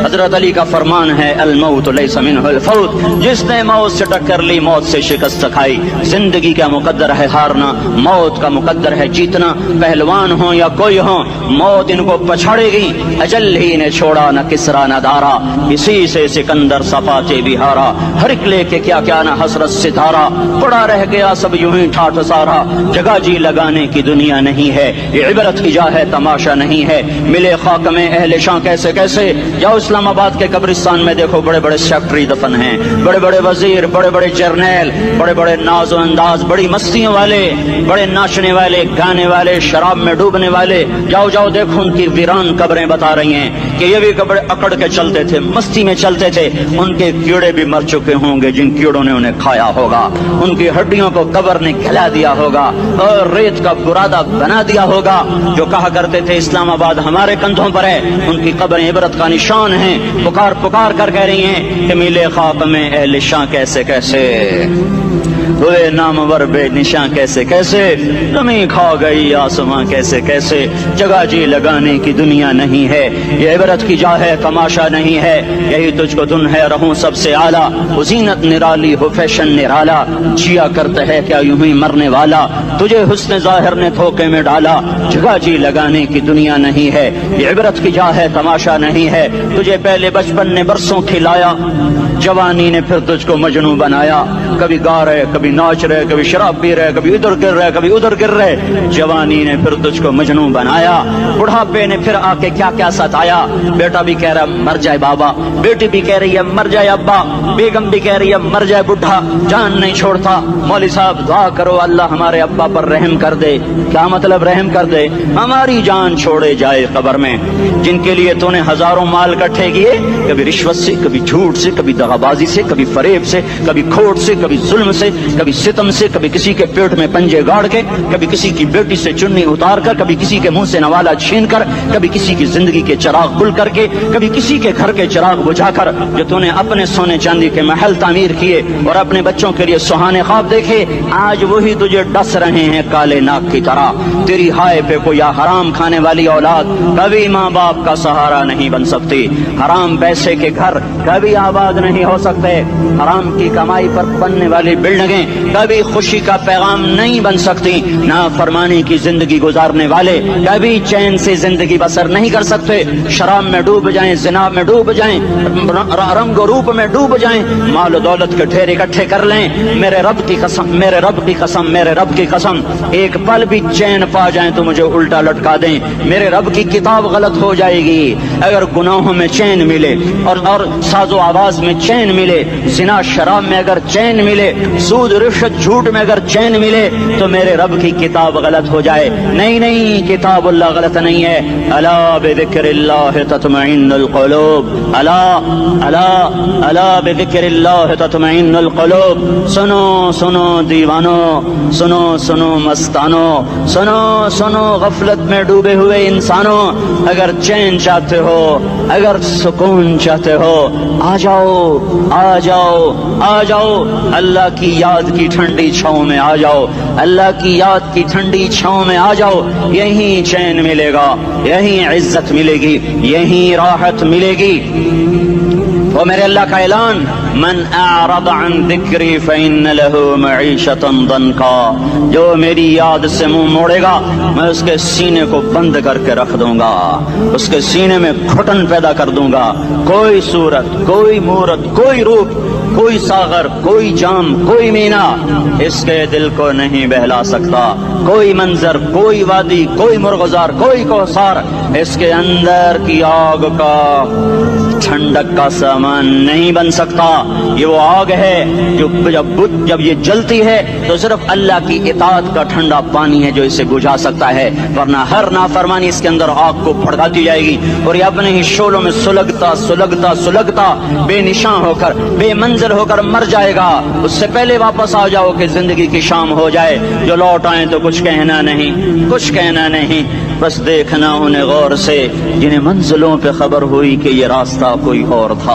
حضرت علی کا فرمان ہے الموت لیس منہ الفوت، جس نے موت سے ٹکر لی موت سے شکست کھائی۔ زندگی کا مقدر ہے ہارنا، موت کا مقدر ہے جیتنا۔ پہلوان ہوں یا کوئی ہوں، موت ان کو پچھاڑے گی۔ اجل ہی نے چھوڑا نہ کسرا نہ دارا، اسی سے سکندر صفاتے بھی ہارا۔ ہر ایک لے کے کیا کیا نہ حسرت ستارہ، پڑا رہ گیا سب یوں ہی ٹھاٹھ سارا۔ جگہ جی لگانے کی دنیا نہیں ہے، یہ عبرت کی جا ہے تماشا نہیں ہے۔ ملے خاک میں اہل شاں کیسے کیسے، جاؤ اسلام آباد کے قبرستان میں دیکھو، بڑے بڑے سیکٹری دفن ہیں، بڑے بڑے وزیر، بڑے بڑے جرنیل، بڑے بڑے ناز و انداز، بڑی مستیوں والے، بڑے ناچنے والے، گانے والے، شراب میں ڈوبنے والے۔ جاؤ جاؤ دیکھو ان کی ویران قبریں بتا رہی ہیں کہ یہ بھی قبر اکڑ کے چلتے تھے، مستی میں چلتے تھے، ان کے کیڑے بھی مر چکے ہوں گے جن کیڑوں نے انہیں کھایا ہوگا، ان کی ہڈیوں کو قبر نے کھلا دیا ہوگا اور ریت کا برادہ بنا دیا ہوگا۔ جو کہا کرتے تھے اسلام آباد ہمارے کندھوں پر ہے، ان کی قبریں عبرت کا نشان ہیں، پکار پکار کر کہہ رہی ہیں کہ ملے خاک میں اہل شاں کیسے کیسے، ہوئے نامور بے نشاں کیسے کیسے، زمین کھا گئی آسماں کیسے کیسے۔ جگہ جی لگانے کی دنیا نہیں ہے، یہ عبرت کی جا ہے تماشا نہیں ہے۔ یہی تجھ کو دن ہے رہوں سب سے اعلیٰ، وہ زینت نرالی ہو فیشن نرالا، جیا کرتا ہے کیا یوں ہی مرنے والا، تجھے حسن ظاہر نے دھوکے میں ڈالا۔ جگہ جی لگانے کی دنیا نہیں ہے، یہ عبرت کی جا ہے تماشا نہیں ہے۔ تجھے پہلے بچپن نے برسوں کھلایا، جوانی نے پھر تجھ کو مجنوں بنایا۔ کبھی گا رہے، کبھی ناچ رہے، کبھی شراب پی رہے، کبھی ادھر گر رہے، کبھی ادھر گر رہے۔ جوانی نے پھر تجھ کو مجنوں بنایا، بڑھاپے نے پھر آ کے کیا کیا ستایا۔ بیٹا بھی کہہ رہا مر جائے بابا، بیٹی بھی کہہ رہی ہے مر جائے ابا، بیگم بھی کہہ رہی ہے مر جائے بڈھا، جان نہیں چھوڑتا۔ مولوی صاحب دعا کرو اللہ ہمارے ابا پر رحم کر دے۔ کیا مطلب رحم کر دے؟ ہماری جان چھوڑے جائے قبر میں۔ جن کے لیے تو نے ہزاروں مال اکٹھے کیے، کبھی رشوت سے، کبھی جھوٹ سے، کبھی دغابازی سے، کبھی فریب سے، کبھی کھوٹ سے، کبھی ظلم سے، کبھی ستم سے، کبھی کسی کے پیٹ میں پنجے گاڑ کے، کبھی کسی کی بیٹی سے چنی اتار کر، کبھی کسی کے منہ سے نوالا چھین کر، کبھی کسی کی زندگی کے چراغ گل کر کے، کبھی کسی کے گھر کے چراغ بجھا کر۔ جو تو نے اپنے سونے چاندی کے محل تعمیر کیے اور اپنے بچوں کے لیے سہانے خواب دیکھے، آج وہی تجھے ڈس رہے ہیں کالے ناک کی طرح۔ تیری ہائے پہ کوئی حرام کھانے والی اولاد کبھی ماں باپ کا سہارا نہیں بن سکتی۔ حرام پیسے کے گھر کبھی آباد نہیں ہو سکتے۔ حرام کی کمائی پر بننے والی بلڈنگیں کبھی خوشی کا پیغام نہیں بن سکتی۔ نافرمانی کی زندگی گزارنے والے کبھی چین سے زندگی بسر نہیں کر سکتے۔ شراب میں ڈوب جائیں، زنا میں ڈوب جائیں، رنگ و روپ میں ڈوب جائیں، مال و دولت کے ڈھیر اکٹھے کر لیں، میرے رب کی قسم، میرے رب کی قسم، میرے رب کی قسم، ایک پل بھی چین پا جائیں تو مجھے الٹا لٹکا دیں۔ میرے رب کی کتاب غلط ہو جائے گی اگر گناہوں میں چین ملے اور ساز و آواز میں چین ملے، زنا شراب میں اگر چین ملے، سود رشوت جھوٹ میں اگر چین ملے تو میرے رب کی کتاب غلط ہو جائے۔ نہیں نہیں، کتاب اللہ غلط نہیں ہے۔ الا بذکر اللہ تطمئن القلوب، الا الا الا بذکر اللہ تطمئن القلوب۔ سنو سنو دیوانو، سنو سنو مستانو، سنو سنو غفلت میں ڈوبے ہوئے انسانوں، اگر چین چاہتے ہو، اگر سکون چاہتے ہو، آ جاؤ آ جاؤ آ جاؤ، اللہ کی یاد کی ٹھنڈی چھاؤں میں آ جاؤ، اللہ کی یاد کی ٹھنڈی چھاؤں میں آ جاؤ۔ یہیں چین ملے گا، یہیں عزت ملے گی، یہیں راحت ملے گی۔ وہ میرے اللہ کا اعلان، من اعرض عن ذکری فإن له معیشۃ ضنکا، جو میری یاد سے منہ موڑے گا میں اس کے سینے کو بند کر کے رکھ دوں گا، اس کے سینے میں گھٹن پیدا کر دوں گا۔ کوئی صورت، کوئی مورت، کوئی روپ، کوئی ساغر، کوئی جام، کوئی مینا اس کے دل کو نہیں بہلا سکتا۔ کوئی منظر، کوئی وادی، کوئی مرغزار، کوئی کوثر اس کے اندر کی آگ کا ٹھنڈک کا سامان نہیں بن سکتا۔ یہ وہ آگ ہے جو جب یہ جلتی ہے تو صرف اللہ کی اطاعت کا ٹھنڈا پانی ہے جو اسے بجھا سکتا ہے، ورنہ ہر نافرمانی اس کے اندر آگ کو بھڑکاتی جائے گی اور یہ اپنے ہی شعلوں میں سلگتا سلگتا سلگتا بے نشان ہو کر، بے منزل ہو کر مر جائے گا۔ اس سے پہلے واپس آ جاؤ کہ زندگی کی شام ہو جائے۔ جو لوٹ آئیں تو کچھ کہنا نہیں، کچھ کہنا نہیں، بس دیکھنا انہیں غور سے جنہیں منزلوں پہ خبر ہوئی کہ یہ راستہ کوئی اور تھا۔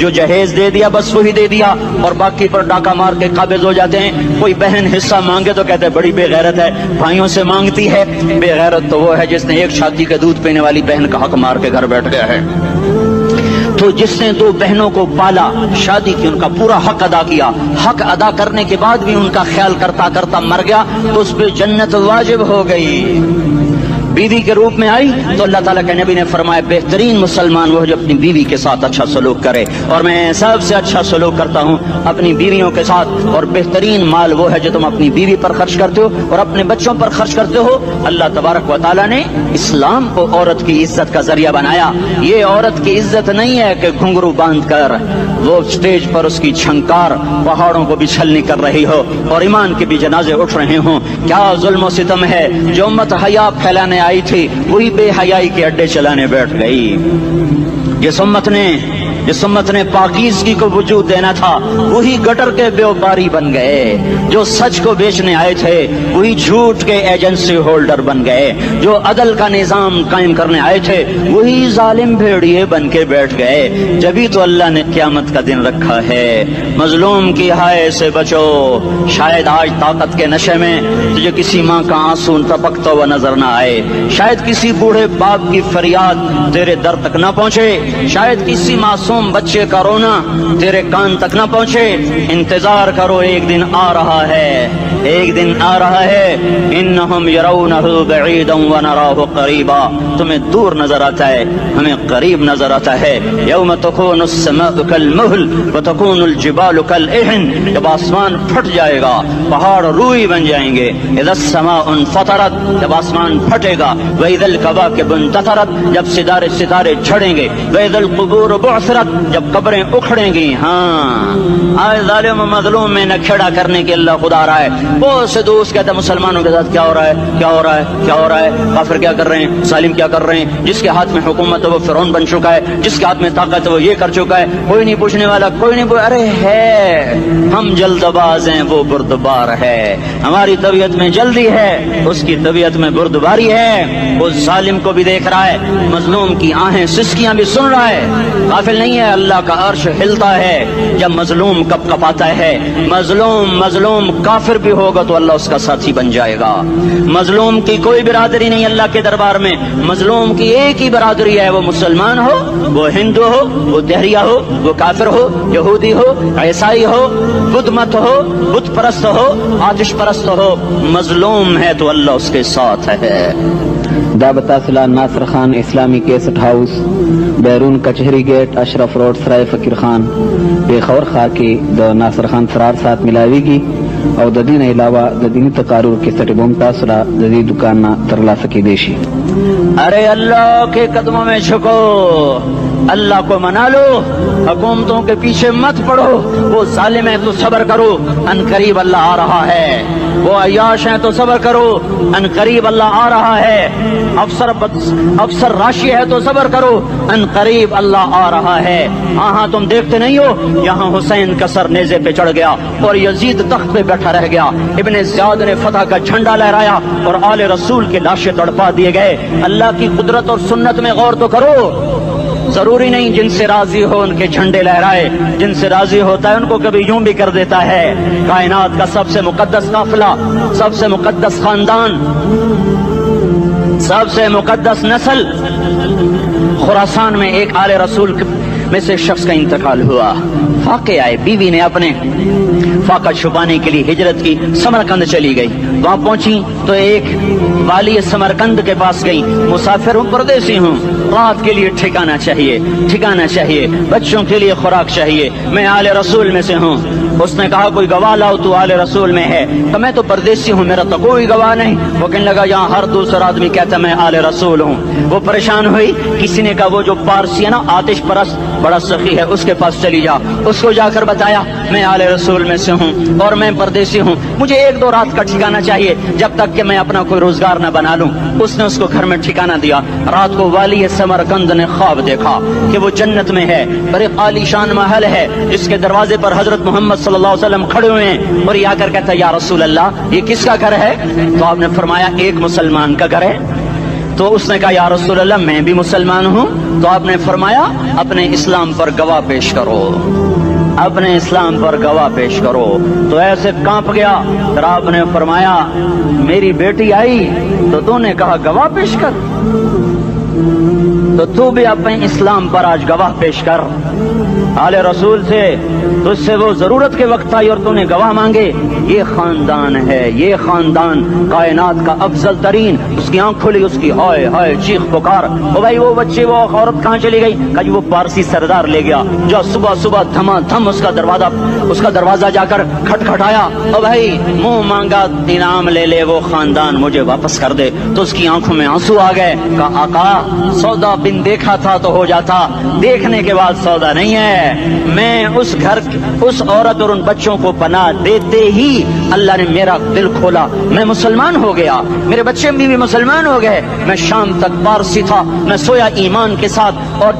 جو جہیز دے دیا بس وہی دے دیا اور باقی پر ڈاکہ مار کے قابض ہو جاتے ہیں. کوئی بہن حصہ مانگے تو کہتے ہیں بڑی بے غیرت ہے, بھائیوں سے مانگتی ہے. بے غیرت تو وہ ہے جس نے ایک چھاتی کا دودھ پینے والی بہن کا حق مار کے گھر بیٹھ گیا ہے. تو جس نے 2 بہنوں کو پالا, شادی کی, ان کا پورا حق ادا کیا, حق ادا کرنے کے بعد بھی ان کا خیال کرتا کرتا مر گیا تو اس پہ جنت واجب ہو گئی. بیوی کے روپ میں آئی تو اللہ تعالیٰ کے نبی نے فرمایا بہترین مسلمان وہ جو اپنی بیوی کے ساتھ اچھا سلوک کرے, اور میں سب سے اچھا سلوک کرتا ہوں اپنی بیویوں کے ساتھ. اور بہترین مال وہ ہے جو تم اپنی بیوی پر خرچ کرتے ہو اور اپنے بچوں پر خرچ کرتے ہو. اللہ تبارک و تعالیٰ نے اسلام کو عورت کی عزت کا ذریعہ بنایا. یہ عورت کی عزت نہیں ہے کہ گھنگرو باندھ کر وہ اسٹیج پر اس کی چھنکار پہاڑوں کو بھی چھلنی کر رہی ہو اور ایمان کے بھی جنازے اٹھ رہے ہوں. کیا ظلم و ستم ہے, جو امت حیا پھیلانے آئی تھی وہی بے حیائی کے اڈے چلانے بیٹھ گئی. جس امت نے پاکیزگی کو وجود دینا تھا وہی گٹر کے بیوپاری بن گئے. جو سچ کو بیچنے آئے تھے وہی جھوٹ کے ایجنسی ہولڈر بن گئے. جو عدل کا نظام قائم کرنے آئے تھے وہی ظالم بھیڑیے بن کے بیٹھ گئے. جبھی تو اللہ نے قیامت کا دن رکھا ہے. مظلوم کی ہائے سے بچو. شاید آج طاقت کے نشے میں تجھے کسی ماں کا آنسو ٹپکتا ہوا نظر نہ آئے, شاید کسی بوڑھے باپ کی فریاد تیرے در تک نہ پہنچے, شاید کسی معصوم بچے کا رونا تیرے کان تک نہ پہنچے. انتظار کرو, ایک دن آ رہا ہے, ایک دن آ رہا ہے. انہم یرونہ بعیدا ونراہ قریبا. تمہیں دور نظر آتا ہے, ہمیں قریب نظر آتا ہے. یوم تکون السماء کالمہل وتکون الجبال کالعہن. جب آسمان پھٹ جائے گا پہاڑ روئی بن جائیں گے. اذا السماء انفطرت, جب آسمان پھٹے گا. واذا الکواکب انتثرت, جب ستارے جھڑیں گے. واذا القبور بعثرت, جب قبریں اکھڑیں گی. ہاں آج ظالم و مظلوم میں نہ کھڑا کرنے کے اللہ خدا رہا ہے. بہت سے دوست کہتے ہیں مسلمانوں کے ساتھ کیا ہو رہا ہے, کیا ہو رہا ہے, کیا ہو رہا ہے, کافر کیا کر رہے ہیں, ظالم کیا کر رہے ہیں. جس کے ہاتھ میں حکومت ہے وہ فرعون بن چکا ہے, جس کے ہاتھ میں طاقت ہے وہ یہ کر چکا ہے. کوئی نہیں پوچھنے والا, کوئی نہیں ارے ہے, ہم جلد باز ہیں وہ بردبار ہے. ہماری طبیعت میں جلدی ہے, اس کی طبیعت میں بردباری ہے. وہ ظالم کو بھی دیکھ رہا ہے, مظلوم کی آہیں سسکیاں بھی سن رہا ہے. غافل نہیں ہے, اللہ کا عرش ہلتا ہے جب مظلوم کپ کپاتا ہے. مظلوم کافر بھی ہوگا تو اللہ اس کا ساتھی بن جائے گا. مظلوم کی کوئی برادری نہیں اللہ کے دربار میں. مظلوم کی ایک ہی برادری ہے, وہ مسلمان ہو, وہ ہندو ہو, وہ دہریہ ہو, وہ کافر ہو, یہودی ہو, عیسائی ہو, بدھ مت ہو, بت پرست ہو, آتش پرست ہو. مظلوم ہے تو اللہ اس کے ساتھ ہے. دا بتاثلا ناصر خان اسلامی کیسٹ ہاؤس, بیرون کچہری گیٹ, اشرف روڈ, سرائے فقیر خان, پیښور ښار کې د ناصر خان سرار سات ملاویږي او د دې نه علاوه د دیني تقاریر کیسټ بم تاسو را د دې دکان نه ترلاسه کیدی شي. ارے اللہ کے قدموں میں جھکو, اللہ کو منا لو, حکومتوں کے پیچھے مت پڑو. وہ ظالم ہے تو صبر کرو, ان قریب اللہ آ رہا ہے. وہ عیاش ہیں تو صبر کرو, ان قریب اللہ آ رہا ہے. افسر راشی ہے تو صبر کرو, ان قریب اللہ آ رہا ہے. ہاں تم دیکھتے نہیں ہو, یہاں حسین کا سر نیزے پہ چڑھ گیا اور یزید تخت پہ بیٹھا رہ گیا. ابن زیاد نے فتح کا جھنڈا لہرایا اور آل رسول کے لاشیں تڑپا دیے گئے. اللہ کی قدرت اور سنت میں غور تو کرو. ضروری نہیں جن سے راضی ہو ان کے جھنڈے لہرائے, جن سے راضی ہوتا ہے ان کو کبھی یوں بھی کر دیتا ہے. کائنات کا سب سے مقدس قافلہ, سب سے مقدس خاندان, سب سے مقدس نسل, خراسان میں ایک آل رسول میں سے شخص کا انتقال ہوا. فاقے آئے, بیوی نے اپنے فاقہ چھپانے کے لیے ہجرت کی, سمرقند چلی گئی. وہاں پہنچی تو ایک والی سمرقند کے پاس گئی. مسافر ہوں, پردیسی ہوں, رات کے لیے ٹھکانا چاہیے, بچوں کے لیے خوراک چاہیے, میں آل رسول میں سے ہوں. اس نے کہا کوئی گواہ لاؤ, تو آل رسول میں ہے. تو میں تو پردیسی ہوں, میرا تو کوئی گواہ نہیں. وہ کہنے لگا یہاں ہر دوسرا آدمی کہتا میں آل رسول ہوں. وہ پریشان ہوئی. کسی نے کہا وہ جو پارسی ہے نا, آتش پرست, بڑا سخی ہے, اس کے پاس چلی جا. اس کو جا کر بتایا میں آل رسول میں سے ہوں اور میں پردیسی ہوں, مجھے 1-2 رات کا ٹھکانہ چاہیے جب تک کہ میں اپنا کوئی روزگار نہ بنا لوں. اس نے اس کو گھر میں ٹھکانہ دیا. رات کو والی سمرقند نے خواب دیکھا کہ وہ جنت میں ہے, بڑے عالی شان محل ہے, جس کے دروازے پر حضرت محمد صلی اللہ علیہ وسلم کھڑے ہوئے ہیں. اور یہ آ کر کہتا ہے یا رسول اللہ یہ کس کا گھر ہے؟ تو آپ نے فرمایا ایک مسلمان کا گھر ہے. تو اس نے کہا یا رسول اللہ میں بھی مسلمان ہوں. تو آپ نے فرمایا اپنے اسلام پر گواہ پیش کرو, اپنے اسلام پر گواہ پیش کرو. تو ایسے کانپ گیا. پھر آپ نے فرمایا میری بیٹی آئی تو تو نے کہا گواہ پیش کر, تو تو بھی اپنے اسلام پر آج گواہ پیش کر. آل رسول سے تجھ سے وہ ضرورت کے وقت آئی اور تو نے گواہ مانگے. یہ خاندان ہے, یہ خاندان کائنات کا افضل ترین. اس کی آنکھ کھلی, اس کی ہائے ہائے چیخ پکار. او بھائی وہ بچے وہ عورت کہاں چلی گئی؟ کہا جی وہ پارسی سردار لے گیا جو صبح صبح دھما دھم اس کا دروازہ جا کر کھٹکھٹایا. او بھائی منہ مانگا انعام لے لے, وہ خاندان مجھے واپس کر دے. تو اس کی آنکھوں میں آنسو آ گئے. کہا آقا سودا بن دیکھا تھا تو ہو جاتا, دیکھنے کے بعد سودا نہیں ہے. میں اس گھر اس عورت اور ان بچوں کو پناہ دیتے ہی اللہ نے میرا دل کھولا, میں مسلمان ہو گیا, میرے بچے بھی مسلمان ہو گئے. میں شام تک پارسی تھا, میں سویا ایمان کے ساتھ, اور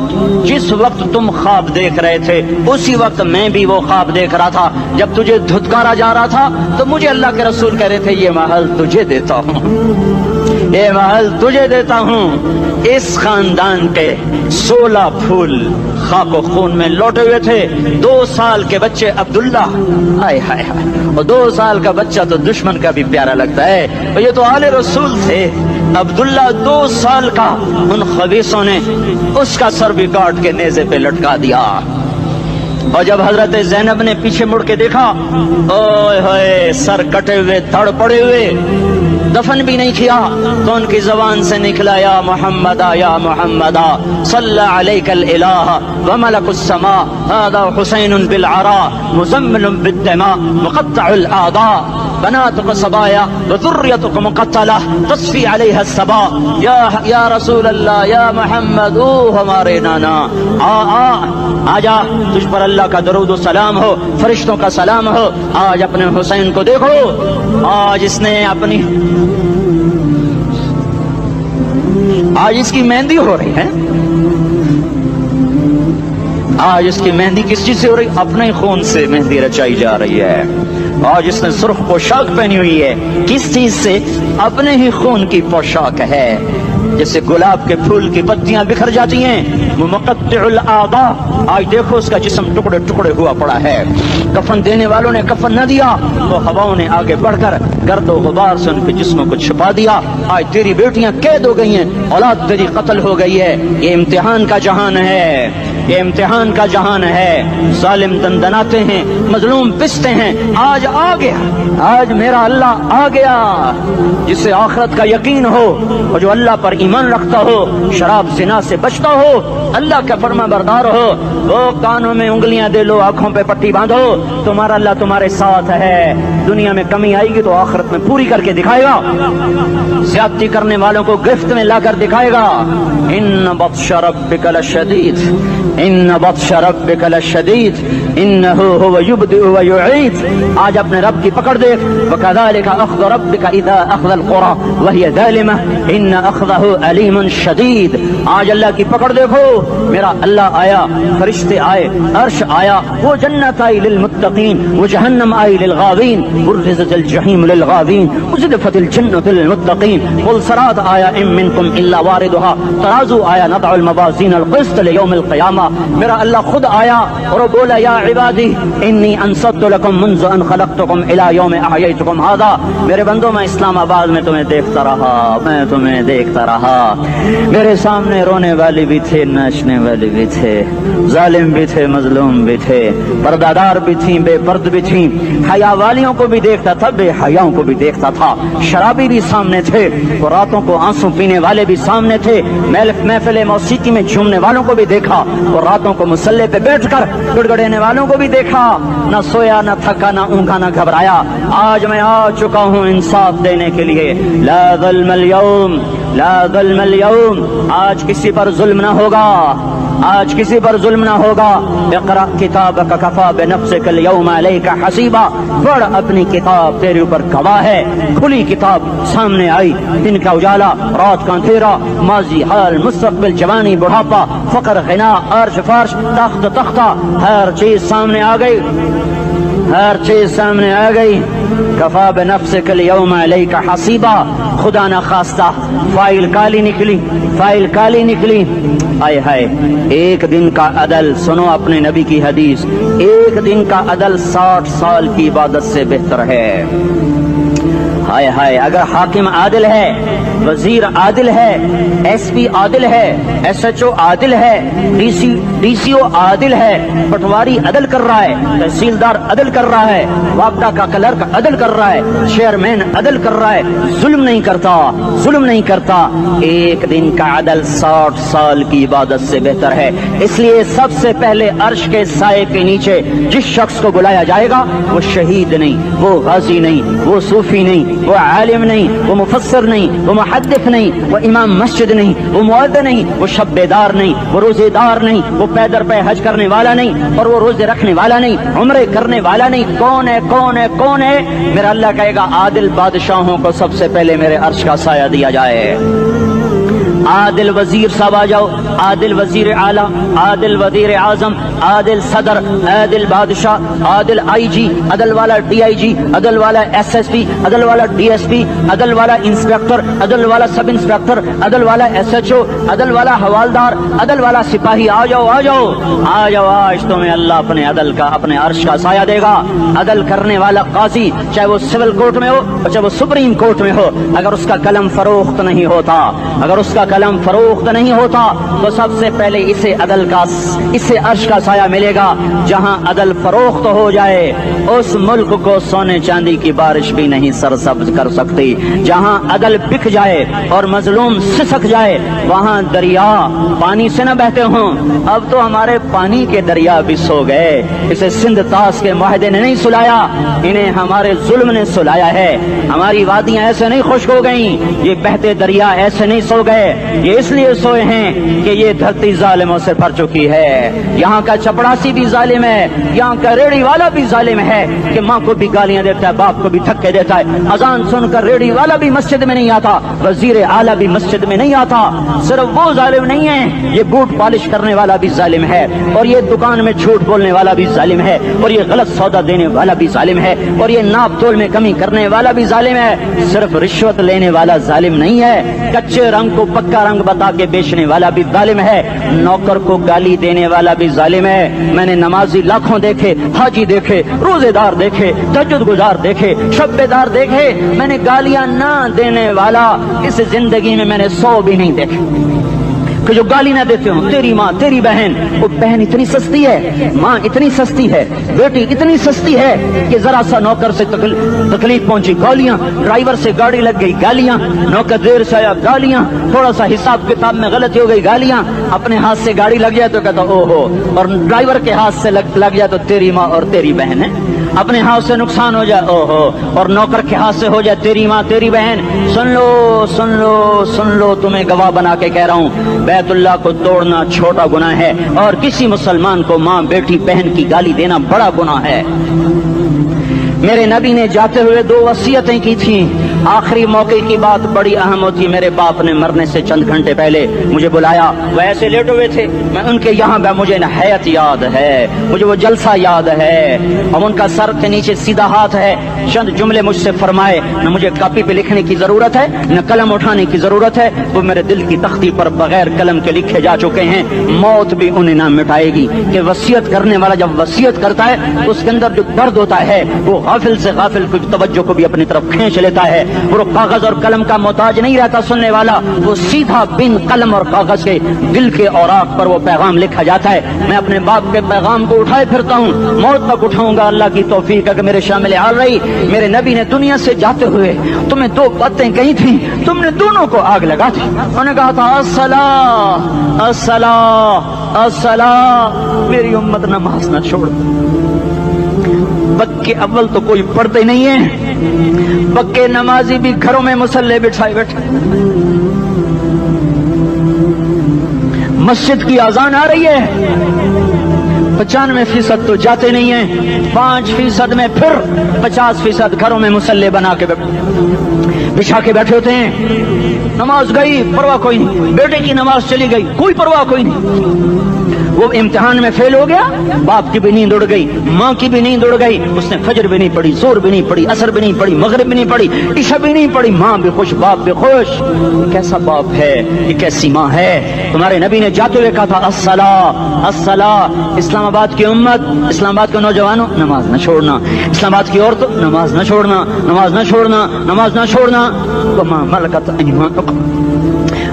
جس وقت تم خواب دیکھ رہے تھے اسی وقت میں بھی وہ خواب دیکھ رہا تھا. جب تجھے دھتکارا جا رہا تھا تو مجھے اللہ کے رسول کہہ رہے تھے یہ محل تجھے دیتا ہوں, یہ محل تجھے دیتا ہوں. اس خاندان کے 16 پھول خاک و خون میں لوٹے ہوئے تھے. 2 سال کے بچے عبداللہ, ہائے ہائے ہائے, اور 2 سال کا بچہ تو دشمن کا بھی پیارا لگتا ہے. اور یہ تو آل رسول تھے. عبداللہ 2 سال کا, ان خبیثوں نے اس کا سر بھی کاٹ کے نیزے پہ لٹکا دیا. اور جب حضرت زینب نے پیچھے مڑ کے دیکھا, اوئے ہوئے سر کٹے ہوئے دھڑ پڑے ہوئے, دفن بھی نہیں کیا, تو ان کی زبان سے نکلا یا محمد یا محمد صلی علیک الالہ وملک السماء هذا حسین بالعراء مزمل بالدماء مقطع الاعضاء بناتك صبايا وذريتك مقتلہ تصفی علیہ الصبا. یا رسول اللہ یا محمد, او ہمارے نانا, آ جا, تجھ پر اللہ کا درود و سلام ہو, فرشتوں کا سلام ہو. آج اپنے حسین کو دیکھو, آج اس نے اپنی آج اس کی مہندی ہو رہی ہے. آج اس کی مہندی کس چیز سے ہو رہی؟ اپنے ہی خون سے مہندی رچائی جا رہی ہے. آج اس نے سرخ پوشاک پہنی ہوئی ہے, کس چیز سے؟ اپنے ہی خون کی پوشاک ہے. جیسے گلاب کے پھول کی پتیاں بکھر جاتی ہیں, مقطع الاعضاء, آج دیکھو اس کا جسم ٹکڑے ٹکڑے ہوا پڑا ہے. کفن دینے والوں نے کفن نہ دیا تو ہواؤں نے آگے بڑھ کر گرد و غبار سے ان کے جسموں کو چھپا دیا. آج تیری بیٹیاں قید ہو گئی ہیں, اولاد تیری قتل ہو گئی ہے. یہ امتحان کا جہان ہے, یہ امتحان کا جہان ہے. ظالم دندناتے ہیں, مظلوم پستے ہیں. آج آ گیا, آج میرا اللہ آ گیا. جسے آخرت کا یقین ہو اور جو اللہ پر ایمان رکھتا ہو, شراب زنا سے بچتا ہو, اللہ کا فرما بردار ہو, وہ کانوں میں انگلیاں دے لو, آنکھوں پہ پٹی باندھو, تمہارا اللہ تمہارے ساتھ ہے. دنیا میں کمی آئے گی تو آخرت میں پوری کر کے دکھائے گا. زیادتی کرنے والوں کو گرفت میں لا کر دکھائے گا. ان بطش ربک لشدید, ان بطش ربک لشدید انہ هو یبدئ ویعید. آج اپنے رب کی پکڑ دیکھ. وکذالک اخذ ربک اذا اخذ القرى وهي ظالمہ ان اخذہ علیم شدید. آج اللہ کی پکڑ دیکھو. میرا اللہ آیا, فرشتے آئے, عرش آیا, وہ جنت آئی للمتقین, وہ جہنم آئی للغاوین, برزت الجحیم للغاوین, ازلفت الجنت للمتقین. قل صراط آیا ام منکم الا واردها, ترازو آیا, نضع الموازین القسط لیوم القیامہ. میرا اللہ خود آیا اور بولا یا عبادی انی انصت لکم منذ ان خلقتکم الى یوم احییتکم هذا. میرے بندوں, میں اسلام آباد میں تمہیں دیکھتا رہا, میں تمہیں دیکھتا رہا. میرے سامنے رونے والے بھی تھے, ناچنے والے بھی تھے, ظالم بھی تھے, مظلوم بھی تھے, پردادار بھی تھیں, بے پرد بھی تھیں. حیا والیوں کو بھی دیکھتا تھا, بے حیاؤں کو بھی دیکھتا تھا. شرابی بھی سامنے تھے, اور راتوں کو آنسو پینے والے بھی سامنے تھے. محفل موسیقی میں جھومنے والوں کو بھی دیکھا, اور راتوں کو مسلح پہ بیٹھ کر گڑگڑانے والوں کو بھی دیکھا. نہ سویا, نہ تھکا, نہ اونگا, نہ گھبرایا. آج میں آ چکا ہوں انصاف دینے کے لیے. لا ظلم اليوم, لا ظلم اليوم. آج کسی پر ظلم نہ ہوگا, آج کسی پر ظلم نہ ہوگا. اقرأ کتابک کفا بنفسک اليوم علیک حسیبا. پڑھ, اپنی کتاب تیرے اوپر گواہ ہے. کھلی کتاب سامنے آئی, دن کا اجالا, رات کا اندھیرا, ماضی, حال, مستقبل, جوانی, بڑھاپا, فقر, غنا, عرش, فرش, تخت, تختہ, ہر چیز سامنے آ گئی. ہر چیز سامنے آ گئی. کفا بنفسک الیوم علیک حسیبا. خدا نہ خواستہ فائل کالی نکلی, فائل کالی نکلی. آئے ہائے, ایک دن کا عدل, سنو اپنے نبی کی حدیث, ایک دن کا عدل 60 سال کی عبادت سے بہتر ہے. ہائے ہائے, اگر حاکم عادل ہے, وزیر عادل ہے, ایس پی عادل ہے, ایس ایچ او عادل ہے, ڈی سی او عادل ہے, پٹواری عدل کر رہا ہے, تحصیلدار عدل کر رہا ہے, وابڈا کا کلرک عدل کر رہا ہے, چیئرمین عدل کر رہا ہے, ظلم نہیں کرتا, ظلم نہیں کرتا, ایک دن کا عدل 60 سال کی عبادت سے بہتر ہے. اس لیے سب سے پہلے عرش کے سائے کے نیچے جس شخص کو بلایا جائے گا وہ شہید نہیں, وہ غازی نہیں, وہ صوفی نہیں, وہ عالم نہیں, وہ مفسر نہیں, وہ محدث نہیں, وہ امام مسجد نہیں, وہ مؤذن نہیں, وہ شب بیدار نہیں, وہ روزے دار نہیں, وہ پیدر پہ حج کرنے والا نہیں, اور وہ روزے رکھنے والا نہیں, عمرے کرنے والا نہیں. کون ہے, کون ہے, کون ہے؟ میرا اللہ کہے گا عادل بادشاہوں کو سب سے پہلے میرے عرش کا سایہ دیا جائے. عادل وزیر صاحب آ جاؤ, عادل وزیر اعلیٰ, عادل وزیر اعظم, عادل صدر, عادل بادشاہ, عادل آئی جی, عدل والا ڈی آئی جی, عدل والا ایس ایس پی, عدل والا ڈی ایس پی, عدل والا انسپیکٹر, عدل والا سب انسپیکٹر, عدل والا ایس ایچ او, عدل والا حوالدار, عدل والا سپاہی. آ جاؤ, آ جاؤ, آ جاؤ, آج تمہیں اللہ اپنے عدل کا, اپنے عرش کا سایہ دے گا. عدل کرنے والا قاضی, چاہے وہ سول کورٹ میں ہو چاہے وہ سپریم کورٹ میں ہو, اگر اس کا قلم فروخت نہیں ہوتا, اگر اس کا قلم فروخت نہیں ہوتا تو سب سے پہلے اسے عدل کا, اسے عرش کا سایہ ملے گا. جہاں عدل فروخت ہو جائے اس ملک کو سونے چاندی کی بارش بھی نہیں سرسبز کر سکتی. جہاں عدل بک جائے اور مظلوم سسک جائے وہاں دریا پانی سے نہ بہتے ہوں. اب تو ہمارے پانی کے دریا بھی سو گئے. اسے سندھ طاس کے معاہدے نے نہیں سلایا, انہیں ہمارے ظلم نے سلایا ہے. ہماری وادیاں ایسے نہیں خشک ہو گئیں, یہ بہتے دریا ایسے نہیں سو گئے. یہ اس لیے سوئے ہیں کہ یہ دھرتی ظالموں سے بھر چکی ہے. یہاں کا چپڑاسی بھی ظالم ہے, یہاں کا ریڑھی والا بھی ظالم ہے کہ ماں کو بھی گالیاں دیتا ہے, باپ کو بھی دھکے دیتا ہے. اذان سن کر ریڑھی والا بھی مسجد میں نہیں آتا, وزیر اعلیٰ بھی مسجد میں نہیں آتا. صرف وہ ظالم نہیں ہے, یہ بوٹ پالش کرنے والا بھی ظالم ہے, اور یہ دکان میں جھوٹ بولنے والا بھی ظالم ہے, اور یہ غلط سودا دینے والا بھی ظالم ہے, اور یہ ناپ تول میں کمی کرنے والا بھی ظالم ہے. صرف رشوت لینے والا ظالم نہیں ہے, کچے رنگ کو پکا رنگ بتا کے بیچنے والا بھی ظالم ہے, نوکر کو گالی دینے والا بھی ظالم ہے. میں نے نمازی لاکھوں دیکھے, حاجی دیکھے, روزے دار دیکھے, تہجد گزار دیکھے, شب بیدار دیکھے, میں نے گالیاں نہ دینے والا اس زندگی میں نے 100 بھی نہیں دیکھے کہ جو گالی نہ دیتے ہوں. تیری ماں, تیری بہن, وہ بہن اتنی سستی ہے, ماں اتنی سستی ہے, بیٹی اتنی سستی ہے کہ ذرا سا نوکر سے تکلیف پہنچی گالیاں, ڈرائیور سے گاڑی لگ گئی گالیاں, نوکر دیر سے آیا گالیاں, تھوڑا سا حساب کتاب میں غلطی ہو گئی گالیاں, اپنے ہاتھ سے گاڑی لگ جائے تو کہتا او ہو, اور ڈرائیور کے ہاتھ سے لگ جائے تو تیری ماں اور تیری بہن ہے. اپنے ہاتھ سے نقصان ہو جائے او ہو, اور نوکر کے ہاتھ سے ہو جائے تیری ماں تیری بہن. سن لو, سن لو, سن لو, تمہیں گواہ بنا کے کہہ رہا ہوں, بیت اللہ کو توڑنا چھوٹا گناہ ہے, اور کسی مسلمان کو ماں, بیٹی, بہن کی گالی دینا بڑا گناہ ہے. میرے نبی نے جاتے ہوئے 2 وصیتیں کی تھیں. آخری موقع کی بات بڑی اہم ہوتی. میرے باپ نے مرنے سے چند گھنٹے پہلے مجھے بلایا, وہ ایسے لیٹے ہوئے تھے, میں ان کے یہاں مجھے نہایت یاد ہے, مجھے وہ جلسہ یاد ہے, اور ان کا سر کے نیچے سیدھا ہاتھ ہے. چند جملے مجھ سے فرمائے, نہ مجھے کاپی پہ لکھنے کی ضرورت ہے نہ قلم اٹھانے کی ضرورت ہے, وہ میرے دل کی تختی پر بغیر قلم کے لکھے جا چکے ہیں. موت بھی انہیں نہ مٹائے گی کہ وصیت کرنے والا جب وصیت کرتا ہے تو اس کے اندر جو درد ہوتا ہے وہ غافل سے غافل کی توجہ کو بھی اپنی طرف کھینچ لیتا ہے. وہ کاغذ اور قلم کا محتاج نہیں رہتا سننے والا, وہ سیدھا بن قلم اور کاغذ کے دل کے اوراق پر وہ پیغام لکھا جاتا ہے. میں اپنے باپ کے پیغام کو اٹھائے پھرتا ہوں, موت تک اٹھاؤں گا, اللہ کی توفیق ہے کہ میرے شامل حال رہی. میرے نبی نے دنیا سے جاتے ہوئے تمہیں 2 باتیں کہی تھیں, تم نے دونوں کو آگ لگا دی. انہوں نے کہا تھا الصلاۃ الصلاۃ الصلاۃ, میری امت نماز نہ چھوڑ. پکے اول تو کوئی پڑھتے نہیں ہے, پکے نمازی بھی گھروں میں مصلے بٹھائے بیٹھے. مسجد کی اذان آ رہی ہے, 95% تو جاتے نہیں ہیں, 5% میں پھر 50% گھروں میں مصلے بنا کے بچھا کے بیٹھے ہوتے ہیں. نماز گئی پرواہ کوئی نہیں, بیٹے کی نماز چلی گئی کوئی پرواہ کوئی نہیں. وہ امتحان میں فیل ہو گیا، باپ کی بھی نیند اڑ گئی، ماں کی بھی نیند اڑ گئی، اس نے فجر بھی نہیں پڑھی، زور بھی نہیں پڑھی، عصر بھی نہیں پڑھی، مغرب بھی نہیں پڑھی، عشاء بھی نہیں پڑھی، ماں بھی خوش باپ بھی خوش۔ یہ کیسا باپ ہے، یہ کیسی ماں ہے؟ تمہارے نبی نے جاتے ہوئے کہا تھا الصلاۃ الصلاۃ۔ اسلام آباد کی امت، اسلام آباد کے نوجوانوں، نماز نہ چھوڑنا، اسلام آباد کی عورتوں، نماز نہ چھوڑنا، نماز نہ چھوڑنا، نماز نہ چھوڑنا۔ وما ملکت ایمانکم،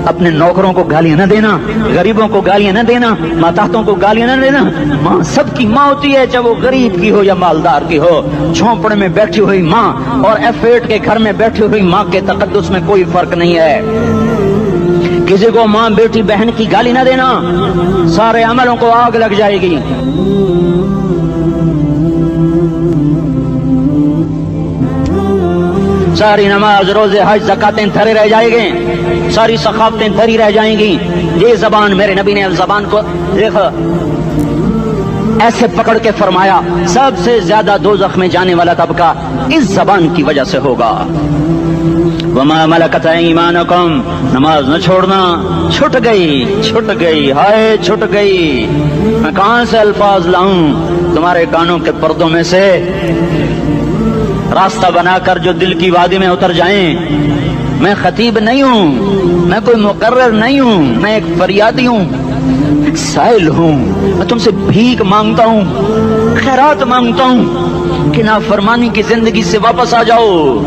اپنے نوکروں کو گالیاں نہ دینا، غریبوں کو گالیاں نہ دینا، ماتحتوں کو گالیاں نہ دینا۔ ماں سب کی ماں ہوتی ہے، چاہے وہ غریب کی ہو یا مالدار کی ہو۔ جھونپڑے میں بیٹھی ہوئی ماں اور F8 کے گھر میں بیٹھی ہوئی ماں کے تقدس میں کوئی فرق نہیں ہے۔ کسی کو ماں بیٹی بہن کی گالی نہ دینا، سارے عملوں کو آگ لگ جائے گی۔ ساری نماز روزے حج زکاتیں دھرے رہ جائیں گے، ساری ثقافتیں دھری رہ جائیں گی۔ یہ زبان، میرے نبی نے زبان کو دیکھو ایسے پکڑ کے فرمایا سب سے زیادہ دوزخ میں جانے والا طبقہ اس زبان کی وجہ سے ہوگا۔ وما ملکت ایمانکم، نماز نہ چھوڑنا۔ چھٹ گئی، ہائے چھٹ گئی۔ میں کہاں سے الفاظ لاؤں تمہارے کانوں کے پردوں میں سے، راستہ بنا کر جو دل کی وادی میں اتر جائیں۔ میں خطیب نہیں ہوں، میں کوئی مقرر نہیں ہوں، میں ایک فریادی ہوں، ایک سائل ہوں۔ میں تم سے بھیک مانگتا ہوں، خیرات مانگتا ہوں کہ نافرمانی کی زندگی سے واپس آ جاؤ۔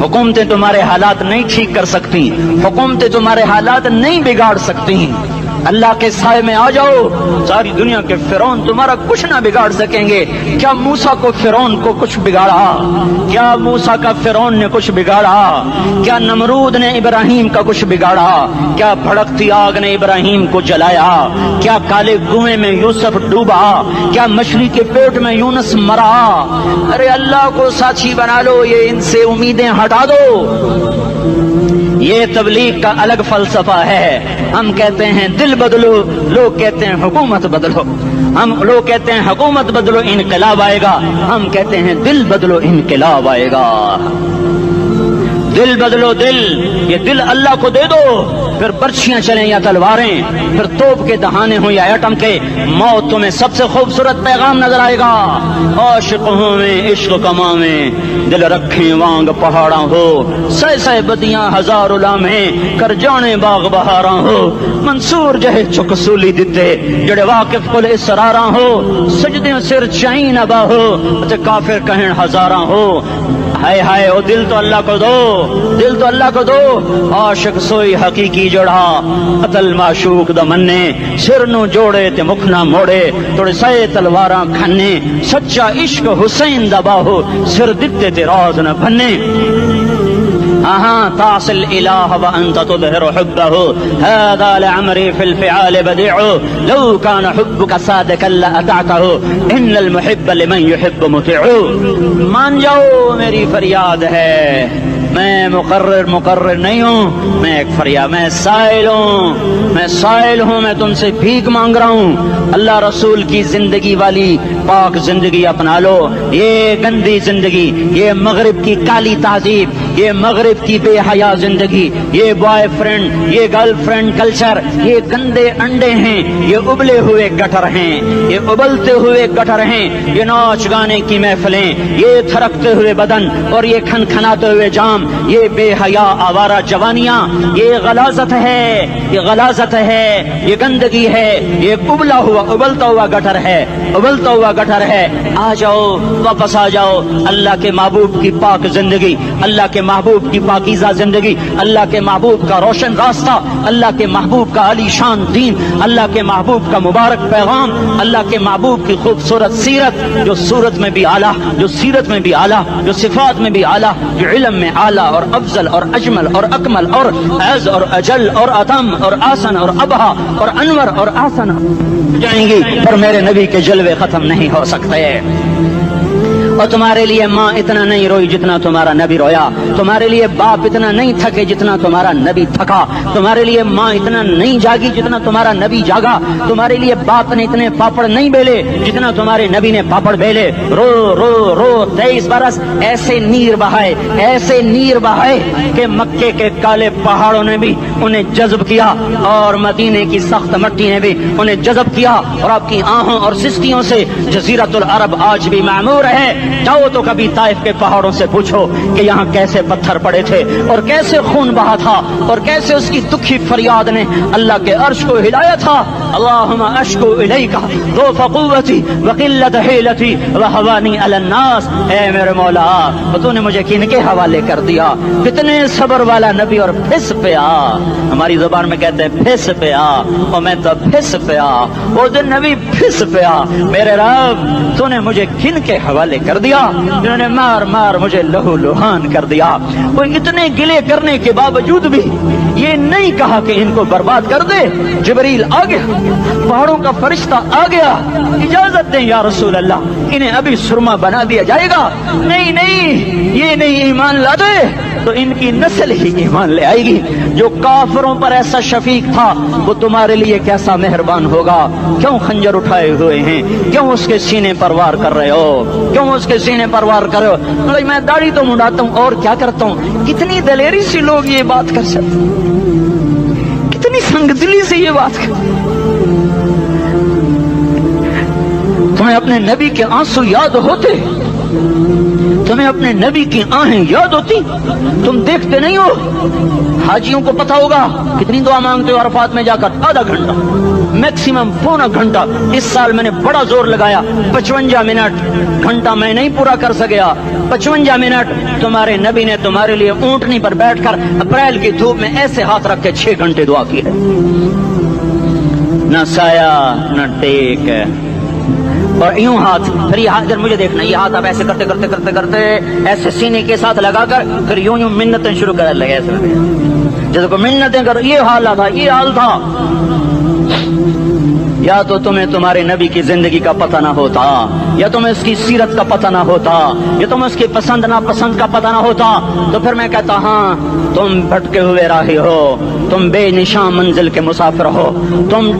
حکومتیں تمہارے حالات نہیں ٹھیک کر سکتی، حکومتیں تمہارے حالات نہیں بگاڑ سکتی۔ اللہ کے سائے میں آ جاؤ، ساری دنیا کے فرعون تمہارا کچھ نہ بگاڑ سکیں گے۔ کیا موسیٰ کو فرعون کو کچھ بگاڑا؟ کیا موسیٰ کا فرعون نے کچھ بگاڑا؟ کیا نمرود نے ابراہیم کا کچھ بگاڑا؟ کیا بھڑکتی آگ نے ابراہیم کو جلایا؟ کیا کالے کنویں میں یوسف ڈوبا؟ کیا مچھلی کے پیٹ میں یونس مرا؟ ارے اللہ کو ساتھی بنا لو، یہ ان سے امیدیں ہٹا دو۔ یہ تبلیغ کا الگ فلسفہ ہے۔ ہم کہتے ہیں دل بدلو، لوگ کہتے ہیں حکومت بدلو۔ لوگ کہتے ہیں حکومت بدلو انقلاب آئے گا، ہم کہتے ہیں دل بدلو انقلاب آئے گا۔ دل بدلو، دل، یہ دل اللہ کو دے دو، پھر برچیاں چلیں یا تلواریں، پھر توپ کے دہانے ہوں یا ایٹم کے، موت تمہیں سب سے خوبصورت پیغام نظر آئے گا۔ عاشق ہوں میں عشق کما میں، دل رکھیں وانگ پہاڑاں ہو، سہ بدیاں ہزار لامہیں، کر جانے باغ بہاراں ہو، منصور جہے چک سولی دتے، جڑے واقف کل اسراراں ہو، سجدے سر چائیں نبا ہو، کافر کہیں ہزاراں ہو۔ ہائے ہائے، او دل تو اللہ کو دو، دل تو اللہ کو دو۔ عاشق سوئی حقیقی جڑا، قتل معشوق دا مننے، سر نو جوڑے تے مکھ نہ موڑے، توڑے سائے تلواراں کھنے، سچا عشق حسین دا باہو، سر دتے تے راز نہ بھنے۔ تعصي الإله وأنت تظهر حبه، هذا لعمري في الفعال بديع، لو كان حبك صادقا لأطعته، إن المحب لمن يحب مطيع۔ مان جاؤ، میری فریاد ہے، میں مقرر نہیں ہوں، میں ایک فریاد، میں سائل ہوں، میں تم سے بھیک مانگ رہا ہوں۔ اللہ رسول کی زندگی والی پاک زندگی اپنا لو۔ یہ گندی زندگی، یہ مغرب کی کالی تہذیب، یہ مغرب کی بے حیا زندگی، یہ بوائے فرینڈ، یہ گرل فرینڈ کلچر، یہ گندے انڈے ہیں، یہ ابلے ہوئے گٹر ہیں، یہ ابلتے ہوئے گٹر ہیں، یہ ناچ گانے کی محفلیں، یہ تھرکتے ہوئے بدن اور یہ کھنکھناتے ہوئے جام، یہ بے حیا آوارہ جوانیاں، یہ غلاظت ہے، یہ غلاظت ہے، یہ گندگی ہے، یہ ابلتا ہوا گٹر ہے، ابلتا ہوا گٹر ہے۔ آ جاؤ، واپس آ جاؤ، اللہ کے محبوب کی پاک زندگی، اللہ کے محبوب کی پاکیزہ زندگی، اللہ کے محبوب کا روشن راستہ، اللہ کے محبوب کا علی شان دین، اللہ کے محبوب کا مبارک پیغام، اللہ کے محبوب کی خوبصورت سیرت، جو صورت میں بھی اعلیٰ، جو سیرت میں بھی اعلیٰ، جو صفات میں بھی اعلیٰ، جو علم میں اعلیٰ اور افضل اور اجمل اور اکمل اور اعز اور اجل اور اتم اور آسن اور ابہا اور انور اور آسن جائیں گی، پر میرے نبی کے جلوے ختم نہیں ہو سکتے۔ اور تمہارے لیے ماں اتنا نہیں روئی جتنا تمہارا نبی رویا, تمہارے لیے باپ اتنا نہیں تھکے جتنا تمہارا نبی تھکا, تمہارے لیے ماں اتنا نہیں جاگی جتنا تمہارا نبی جاگا, تمہارے لیے باپ نے اتنے پاپڑ نہیں بیلے جتنا تمہارے نبی نے پاپڑ بیلے. رو رو رو 23 برس ایسے نیر بہائے, ایسے نیر بہائے کہ مکے کے کالے پہاڑوں نے بھی انہیں جذب کیا اور مدینے کی سخت مٹی نے بھی انہیں جذب کیا, اور آپ کی آہوں اور سستیوں سے جزیرت العرب آج بھی معمور ہے. جاؤ تو کبھی طائف کے پہاڑوں سے پوچھو کہ یہاں کیسے پتھر پڑے تھے اور کیسے خون بہا تھا اور کیسے اس کی دکھی فریاد نے اللہ کے عرش کو ہلایا تھا. اللہم اشکو الیک ضعف قوتی وقلت حیلتی وہوانی علی الناس. اے میرے مولا, تو نے مجھے کن کے حوالے کر دیا, کتنے صبر والا نبی, اور پھس پیا. ہماری زبان میں کہتے ہیں پھس پیا, اور میں تو پھس پیا. وہ دن نبی پھس پیا. میرے رب, تو نے مجھے کن کے حوالے کر دیا جنہوں نے مار مار مجھے لہو لہان کر دیا. وہ اتنے گلے کرنے کے باوجود بھی یہ نہیں کہا کہ ان کو برباد کر دے. جبریل آ گیا, پہاڑوں کا فرشتہ آ گیا, اجازت دیں یا رسول اللہ, انہیں ابھی سرما بنا دیا جائے گا. نہیں نہیں, یہ نہیں ایمان لا دے تو ان کی نسل ہی ایمان لے آئے گی. جو کافروں پر ایسا شفیق تھا وہ تمہارے لیے کیسا مہربان ہوگا. کیوں خنجر اٹھائے ہوئے ہیں, کیوں اس کے سینے پر وار کر رہے ہو, کیوں اس کے سینے پر وار کر رہے ہو. میں داڑھی تو منڈاتا ہوں اور کیا کرتا ہوں. کتنی دلیری سے لوگ یہ بات کر سکتے, کتنی سنگ دلی سے یہ بات کر. تمہیں اپنے نبی کے آنسو یاد ہوتے, تمہیں اپنے نبی کی آہیں یاد ہوتی. تم دیکھتے نہیں ہو. حاجیوں کو پتا ہوگا کتنی دعا مانگتے ہو عرفات میں جا کر, آدھا گھنٹہ میکسیمم پونا گھنٹہ. اس سال میں نے بڑا زور لگایا, 55 منٹ, گھنٹہ میں نہیں پورا کر سکیا. 55 منٹ تمہارے نبی نے تمہارے لیے اونٹنی پر بیٹھ کر اپریل کی دھوپ میں ایسے ہاتھ رکھ کے 6 گھنٹے دعا کی ہے. نہ سایہ نہ ٹیک, اور یوں ہاتھ. پھر یہ ہاتھ, مجھے دیکھنا, یہ ہاتھ آپ ایسے کرتے کرتے کرتے کرتے ایسے سینے کے ساتھ لگا کر پھر یوں یوں منتیں شروع کر لگے ایسے جیسے کو منتیں کر. یہ حال تھا, یہ حال تھا. یا تو تمہیں تمہارے نبی کی زندگی کا پتہ نہ ہوتا, یا تمہیں اس کی سیرت کا پتہ نہ ہوتا, یا تمہیں اس کی پسند ناپسند کا پتہ نہ ہوتا. تو پھر میں کہتا ہاں تم بھٹکے ہوئے راہی ہو, تم بے نشان منزل کے مسافر ہو, تم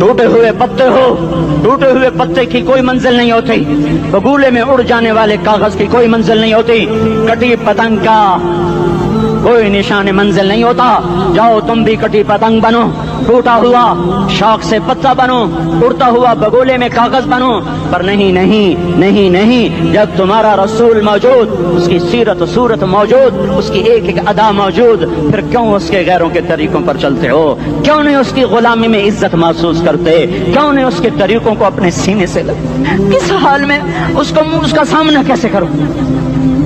ٹوٹے ہوئے پتے ہو. ٹوٹے ہوئے پتے کی کوئی منزل نہیں ہوتی, بگولے میں اڑ جانے والے کاغذ کی کوئی منزل نہیں ہوتی, کٹی پتنگ کا کوئی نشان منزل نہیں ہوتا. جاؤ تم بھی کٹی پتنگ بنو, ٹوٹا ہوا شاخ سے پتا بنو, اڑتا ہوا بگولے میں کاغذ بنو. پر نہیں نہیں نہیں نہیں, جب تمہارا رسول موجود, اس کی سیرت صورت موجود, اس کی ایک ایک ادا موجود, پھر کیوں اس کے غیروں کے طریقوں پر چلتے ہو؟ کیوں نہیں اس کی غلامی میں عزت محسوس کرتے؟ کیوں نہیں اس کے طریقوں کو اپنے سینے سے لگتے؟ کس حال میں اس کا سامنا کیسے کرو,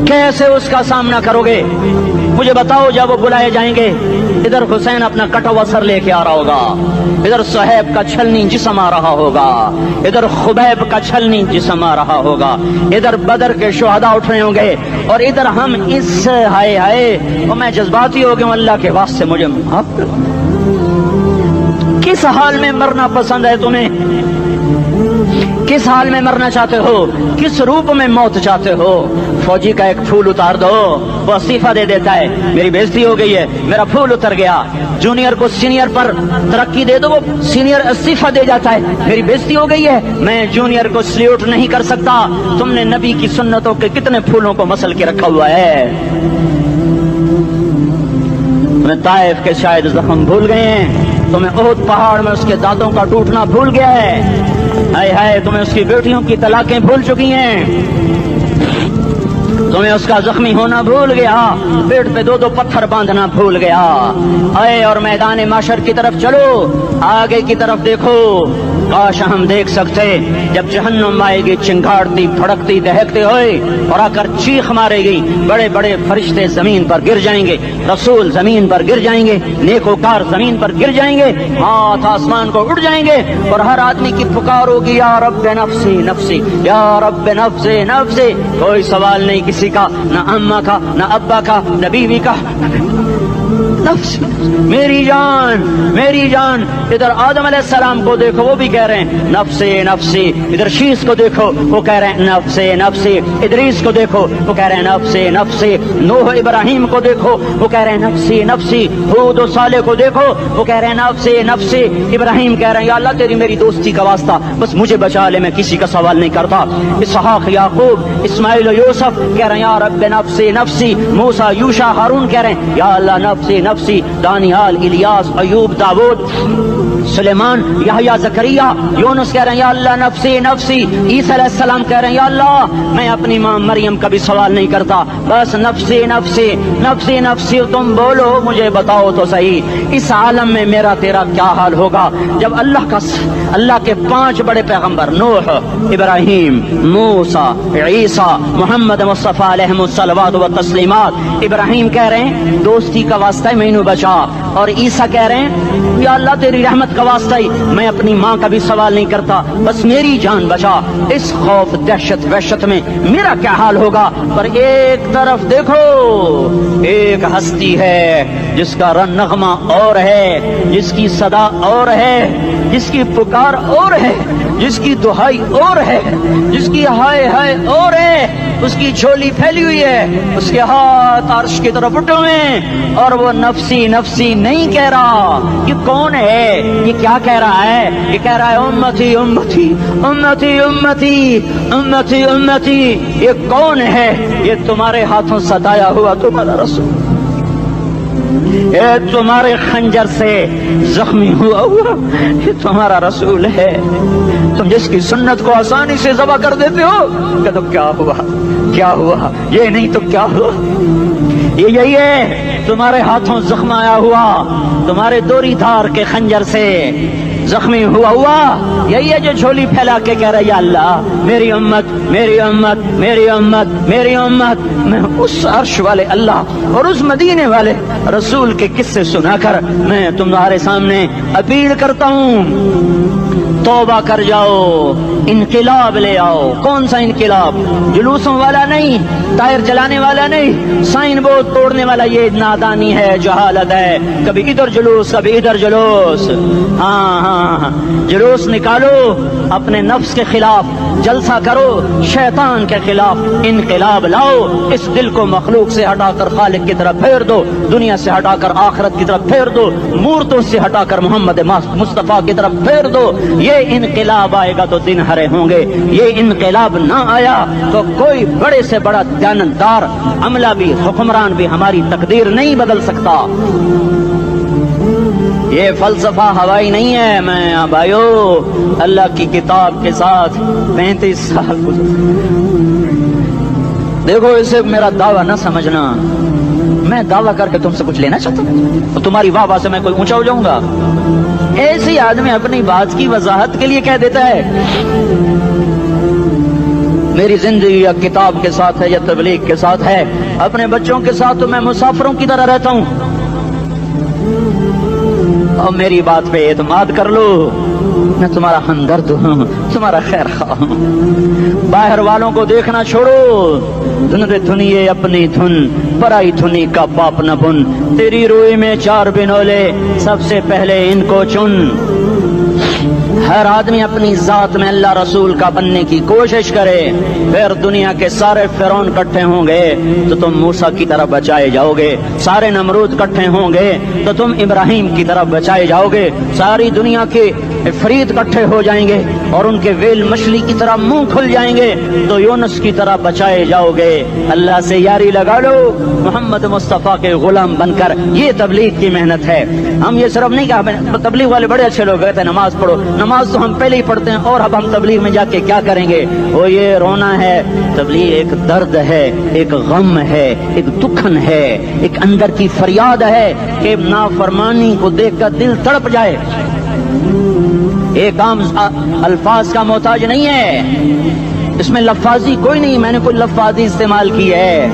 کیسے اس کا سامنا کرو گے؟ مجھے بتاؤ. جب وہ بلائے جائیں گے, ادھر حسین اپنا کٹا ہوا سر لے کے آ رہا ہوگا, ادھر صہیب کا چھلنی جسم آ رہا ہوگا, ادھر خبیب کا چھلنی جسم آ رہا ہوگا, ادھر بدر کے شہداء اٹھ رہے ہوں گے, اور ادھر ہم اس ہائے ہائے. اور میں جذباتی ہو گیا ہوں, اللہ کے واسطے مجھے معاف کر. کس حال میں مرنا پسند ہے تمہیں؟ کس حال میں مرنا چاہتے ہو؟ کس روپ میں موت چاہتے ہو؟ فوجی کا ایک پھول اتار دو, وہ استعفیٰ دے دیتا ہے, میری بےزتی ہو گئی ہے, میرا پھول اتر گیا. جونیئر کو سینئر پر ترقی دے دو, وہ سینئر استعفیٰ دے جاتا ہے, میری بےزتی ہو گئی ہے, میں جونیئر کو سلیوٹ نہیں کر سکتا. تم نے نبی کی سنتوں کے کتنے پھولوں کو مسل کے رکھا ہوا ہے. تمہیں طائف کے شاید زخم بھول گئے ہیں, تمہیں احد پہاڑ میں اس کے دانتوں کا ٹوٹنا بھول گیا ہے. ہائے ہائے, تمہیں اس کی بیٹیوں کی طلاقیں بھول چکی ہیں, تمہیں اس کا زخمی ہونا بھول گیا, پیٹ پہ 2 پتھر باندھنا بھول گیا. آئے اور میدان معاشر کی طرف چلو, آگے کی طرف دیکھو. کاش ہم دیکھ سکتے جب جہنم آئے گی چنگاڑتی بھڑکتی دہکتے ہوئے اور آ کر چیخ مارے گی, بڑے بڑے فرشتے زمین پر گر جائیں گے, رسول زمین پر گر جائیں گے, نیکوکار زمین پر گر جائیں گے, ہاتھ آسمان کو اڑ جائیں گے, اور ہر آدمی کی پکار ہوگی یا رب نفسی نفسی, یا رب نفسی نفسی. کوئی سوال نہیں کسی کا, نہ اماں کا, نہ ابا کا, نہ بیوی کا, نفسی میری جان میری جان. ادھر آدم علیہ السلام کو دیکھو وہ بھی کہہ رہے ہیں نفسی نفسی. ادھر شیس کو دیکھو وہ کہہ رہے ہیں نفسی نفسی. ادریس کو دیکھو وہ کہہ رہے ہیں نفسی نفسی. نوح ابراہیم کو دیکھو وہ کہہ رہے ہیں نفسی نفسی. ہود و صالح کو دیکھو وہ کہہ رہے ہیں نفسی نفسی. ابراہیم کہہ رہے ہیں یا اللہ تیری میری دوستی کا واسطہ بس مجھے بچا لے, میں کسی کا سوال نہیں کرتا. اسحاق یعقوب اسماعیل و یوسف کہہ رہے ہیں یا رب نفسی نفسی. موسیٰ یوشع ہارون کہہ رہے ہیں یا اللہ نفسی نفسی. دانیال الیاس ایوب داود سلیمان یحییٰ زکریا یونس کہہ رہے ہیں یا اللہ نفسی نفسی. عیسیٰ علیہ السلام کہہ رہے ہیں یا اللہ میں اپنی ماں مریم کا بھی سوال نہیں کرتا بس نفسی نفسی نفسی نفسی. تم بولو مجھے بتاؤ تو صحیح اس عالم میں میرا تیرا کیا حال ہوگا جب اللہ کے 5 بڑے پیغمبر نوح ابراہیم موسیٰ عیسیٰ محمد مصطفیٰ علیہ الصلوات و تسلیمات. ابراہیم کہہ رہے ہیں دوستی کا واسطہ ہے مینوں بچا, اور عیسیٰ کہہ رہے ہیں یا اللہ تیری رحمت کا واسطہ ہی میں اپنی ماں کا بھی سوال نہیں کرتا بس میری جان بچا. اس خوف دہشت وحشت میں میرا کیا حال ہوگا. پر ایک طرف دیکھو ایک ہستی ہے جس کا نغمہ اور ہے, جس کی صدا اور ہے, جس کی پکار اور ہے, جس کی دہائی اور ہے, جس کی ہائے ہائے اور ہے. اس کی جھولی پھیلی ہوئی ہے, اس کے ہاتھ عرش کی طرف اٹھے ہوئے ہیں اور وہ نفسی نفسی نہیں کہہ رہا. یہ کون ہے؟ یہ کیا کہہ رہا ہے؟ یہ کہہ رہا ہے امتی امتی امتی امتی امتی امتی. یہ کون ہے؟ یہ تمہارے ہاتھوں ستایا ہوا تمہارا رسول, یہ تمہارے خنجر سے زخمی ہوا یہ تمہارا رسول ہے. تم جس کی سنت کو آسانی سے ذبح کر دیتے ہو کہ تو کیا ہوا کیا ہوا, یہ نہیں تو کیا ہوا. یہ یہی ہے تمہارے ہاتھوں زخم آیا ہوا, تمہارے دوری دھار کے خنجر سے زخمی ہوا یہی ہے جو جھولی پھیلا کے کہہ رہا ہے یا اللہ میری امت میری امت میری امت میری امت. میں اس عرش والے اللہ اور اس مدینے والے رسول کے قصے سنا کر میں تمہارے سامنے اپیل کرتا ہوں توبہ کر جاؤ, انقلاب لے آؤ. کون سا انقلاب؟ جلوسوں والا نہیں, ٹائر جلانے والا نہیں, سائن بورڈ توڑنے والا. یہ نادانی ہے, جہالت ہے. کبھی ادھر جلوس کبھی ادھر جلوس. ہاں جلوس نکالو اپنے نفس کے خلاف, جلسہ کرو شیطان کے خلاف, انقلاب لاؤ. اس دل کو مخلوق سے ہٹا کر خالق کی طرف پھیر دو, دنیا سے ہٹا کر آخرت کی طرف پھیر دو, مورتوں سے ہٹا کر محمد مصطفیٰ کی طرف پھیر دو. یہ انقلاب آئے گا تو دن ہرے ہوں گے. یہ انقلاب نہ آیا تو کوئی بڑے سے بڑا دیانتدار عملہ بھی حکمران بھی ہماری تقدیر نہیں بدل سکتا. یہ فلسفہ ہوائی نہیں ہے. میں بھائیو اللہ کی کتاب کے ساتھ 35 سال دیکھو, اسے میرا دعویٰ نہ سمجھنا. میں دعویٰ کر کے تم سے کچھ لینا چاہتا ہوں تو تمہاری واہ سے میں کوئی اونچا ہو جاؤں گا. ایسی آدمی اپنی بات کی وضاحت کے لیے کہہ دیتا ہے میری زندگی یا کتاب کے ساتھ ہے یا تبلیغ کے ساتھ ہے. اپنے بچوں کے ساتھ تو میں مسافروں کی طرح رہتا ہوں, اور میری بات پہ اعتماد کر لو, میں تمہارا ہمدرد ہوں, تمہارا خیر خواہ ہوں. باہر والوں کو دیکھنا چھوڑو, دھن رے دھنیے اپنی دھن, پرائی دھنی کا باپ نہ بن. تیری روئی میں 4 بنولے, سب سے پہلے ان کو چن. ہر آدمی اپنی ذات میں اللہ رسول کا بننے کی کوشش کرے, پھر دنیا کے سارے فرعون اکٹھے ہوں گے تو تم موسیٰ کی طرف بچائے جاؤ گے, سارے نمرود اکٹھے ہوں گے تو تم ابراہیم کی طرف بچائے جاؤ گے, ساری دنیا کے فرید اکٹھے ہو جائیں گے اور ان کے ویل مچھلی کی طرح منہ کھل جائیں گے تو یونس کی طرح بچائے جاؤ گے. اللہ سے یاری لگا لو, محمد مصطفیٰ کے غلام بن کر. یہ تبلیغ کی محنت ہے. ہم یہ صرف نہیں کہا تبلیغ والے بڑے اچھے لوگ کہتے ہیں نماز پڑھو, نماز تو ہم پہلے ہی پڑھتے ہیں اور اب ہم تبلیغ میں جا کے کیا کریں گے. وہ یہ رونا ہے, تبلیغ ایک درد ہے, ایک غم ہے, ایک دکھن ہے, ایک اندر کی فریاد ہے کہ نافرمانی کو دیکھ کر دل تڑپ جائے. ایک عام الفاظ کا محتاج نہیں ہے, اس میں لفاظی کوئی نہیں. میں نے کوئی لفاظی استعمال کی ہے,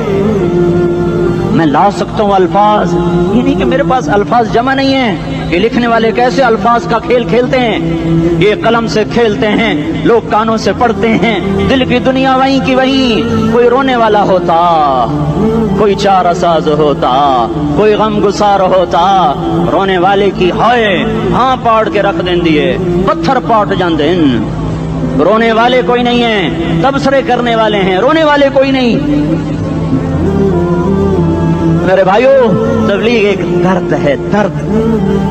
میں لا سکتا ہوں الفاظ, یہ نہیں کہ میرے پاس الفاظ جمع نہیں ہیں. یہ لکھنے والے کیسے الفاظ کا کھیل کھیلتے ہیں، یہ قلم سے کھیلتے ہیں، لوگ کانوں سے پڑھتے ہیں، دل کی دنیا وہیں کی وہیں، کوئی رونے والا ہوتا، کوئی چارہ ساز ہوتا، کوئی غم گسار ہوتا، رونے والے کی ہائے ہاں پاڑ کے رکھ دیں دیے، پتھر پاٹ جاندے ہیں۔ رونے والے کوئی نہیں ہیں، تبصرے کرنے والے ہیں، رونے والے کوئی نہیں۔ میرے بھائیو، تبلیغ ایک درد ہے، درد،